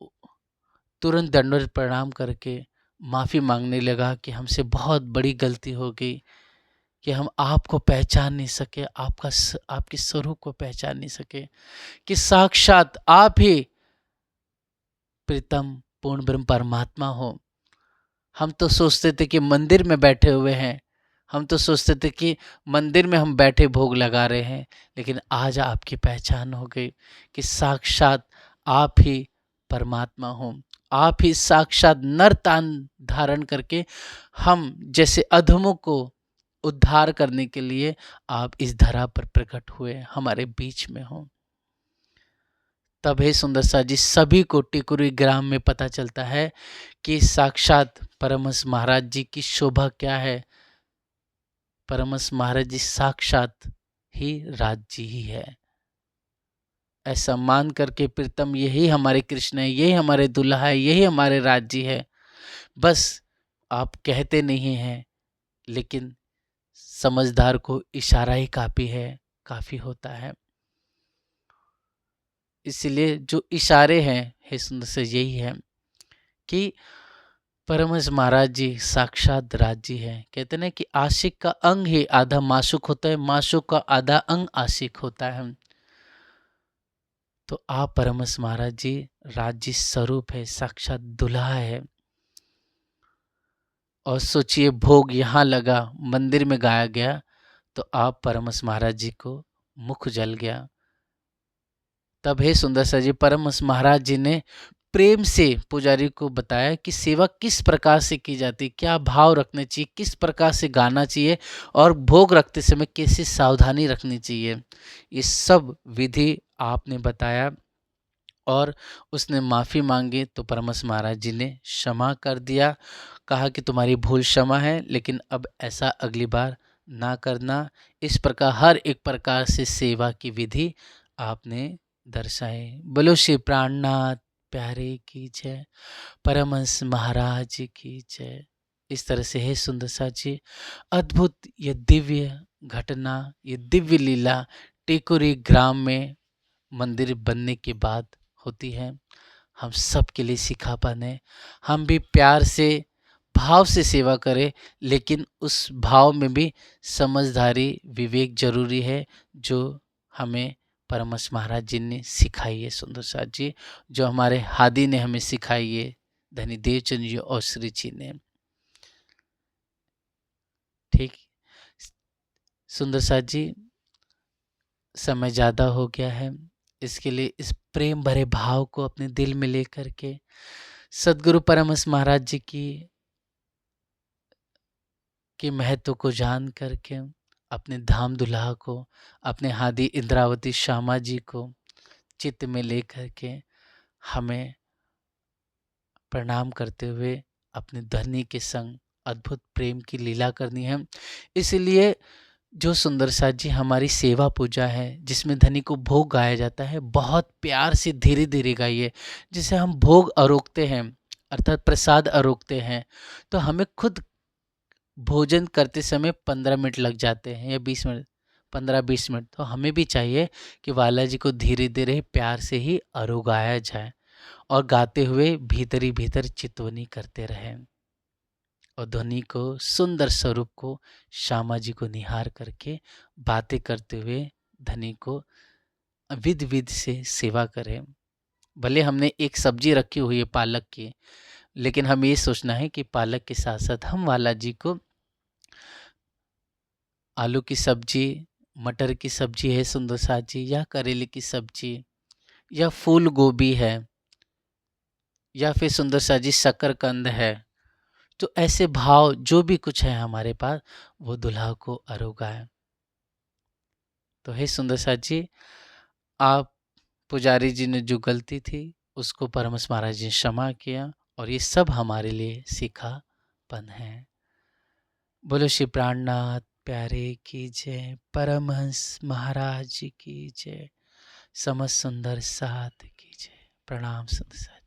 तुरंत दंडवत प्रणाम करके माफ़ी मांगने लगा कि हमसे बहुत बड़ी गलती हो गई कि हम आपको पहचान नहीं सके, आपके स्वरूप को पहचान नहीं सके कि साक्षात आप ही प्रीतम पूर्ण ब्रह्म परमात्मा हो। हम तो सोचते थे कि मंदिर में बैठे हुए हैं, हम तो सोचते थे कि मंदिर में हम बैठे भोग लगा रहे हैं, लेकिन आज आपकी पहचान हो गई कि साक्षात आप ही परमात्मा हो। आप ही साक्षात नर तान धारण करके हम जैसे अधमों को उद्धार करने के लिए आप इस धरा पर प्रकट हुए, हमारे बीच में हो। तब हे सुंदर साथ जी सभी को टिकुरी ग्राम में पता चलता है कि साक्षात परमहंस महाराज जी की शोभा क्या है। परमहंस महाराज जी साक्षात ही राज जी ही है। ऐसा मान करके प्रीतम यही हमारे कृष्ण है, यही हमारे दुल्हा है, यही हमारे राज जी है। बस आप कहते नहीं हैं, लेकिन समझदार को इशारा ही काफी होता है। इसलिए जो इशारे हैं हे सुंदर से यही है कि परमहंस महाराज जी साक्षात राज जी है। कहते हैं कि आशिक का अंग ही आधा माशुक होता है, माशुक का आधा अंग आशिक होता है। तो आप परमहंस महाराज जी राज जी स्वरूप है, साक्षात दुल्हा है। और सोचिए भोग यहाँ लगा, मंदिर में गाया गया, तो आप परमहंस महाराज जी को मुख जल गया। तब हे सुंदर सा जी परमहंस महाराज जी ने प्रेम से पुजारी को बताया कि सेवा किस प्रकार से की जाती, क्या भाव रखने चाहिए, किस प्रकार से गाना चाहिए और भोग रखते समय कैसी सावधानी रखनी चाहिए। ये सब विधि आपने बताया और उसने माफ़ी मांगी, तो परमहंस महाराज जी ने क्षमा कर दिया। कहा कि तुम्हारी भूल क्षमा है, लेकिन अब ऐसा अगली बार ना करना। इस प्रकार हर एक प्रकार से सेवा की विधि आपने दर्शाए। बोलो श्री प्राणनाथ प्यारे की जय, परमहंस महाराज की जय। इस तरह से हे सुंदर साथ जी, अद्भुत ये दिव्य घटना, ये दिव्य लीला टेकुरी ग्राम में मंदिर बनने के बाद होती है। हम सब के लिए सिखा बने, हम भी प्यार से भाव से सेवा करें, लेकिन उस भाव में भी समझदारी विवेक जरूरी है, जो हमें परमहंस महाराज जी ने सिखाई है सुंदर साथ जी, जो हमारे हादी ने हमें सिखाई है, धनी देवचंद जी और श्री जी ने। ठीक सुंदर साथ जी, समय ज़्यादा हो गया है, इसके लिए इस प्रेम भरे भाव को अपने दिल में लेकर के सदगुरु परमहंस महाराज जी की महत्व को जान करके अपने धाम दुल्हा को, अपने हादी इंद्रावती श्यामा जी को चित्त में लेकर के हमें प्रणाम करते हुए अपने धनी के संग अद्भुत प्रेम की लीला करनी है। इसलिए जो सुंदर साथ जी हमारी सेवा पूजा है, जिसमें धनी को भोग गाया जाता है, बहुत प्यार से धीरे धीरे गाइए। जिसे हम भोग आरोगते हैं, अर्थात प्रसाद आरोगते हैं, तो हमें खुद भोजन करते समय 15 मिनट लग जाते हैं या 20 मिनट, 15-20 मिनट। तो हमें भी चाहिए कि वाला जी को धीरे धीरे प्यार से ही आरोगाया जाए और गाते हुए भीतरी भीतर चितवनी करते रहें और ध्वनि को, सुंदर स्वरूप को, श्यामा जी को निहार करके बातें करते हुए धनी को विध विध से सेवा करें। भले हमने एक सब्जी रखी हुई है पालक की, लेकिन हमें ये सोचना है कि पालक के साथ साथ हम वाला जी को आलू की सब्जी, मटर की सब्जी है सुंदर साथ जी, या करेले की सब्जी, या फूल गोभी है, या फिर सुंदर साथ जी शकरकंद है, तो ऐसे भाव जो भी कुछ है हमारे पास, वो दुल्हा को आरोगाए। तो हे सुंदर साथ जी, आप पुजारी जी ने जो गलती थी उसको परमहंस महाराज जी ने क्षमा किया, और ये सब हमारे लिए सीखापन है। बोलो श्री प्राणनाथ प्यारे की जय, परमहंस महाराज जी की जय, समस्त सुंदर साथ की जय। प्रणाम सुंदर साथ।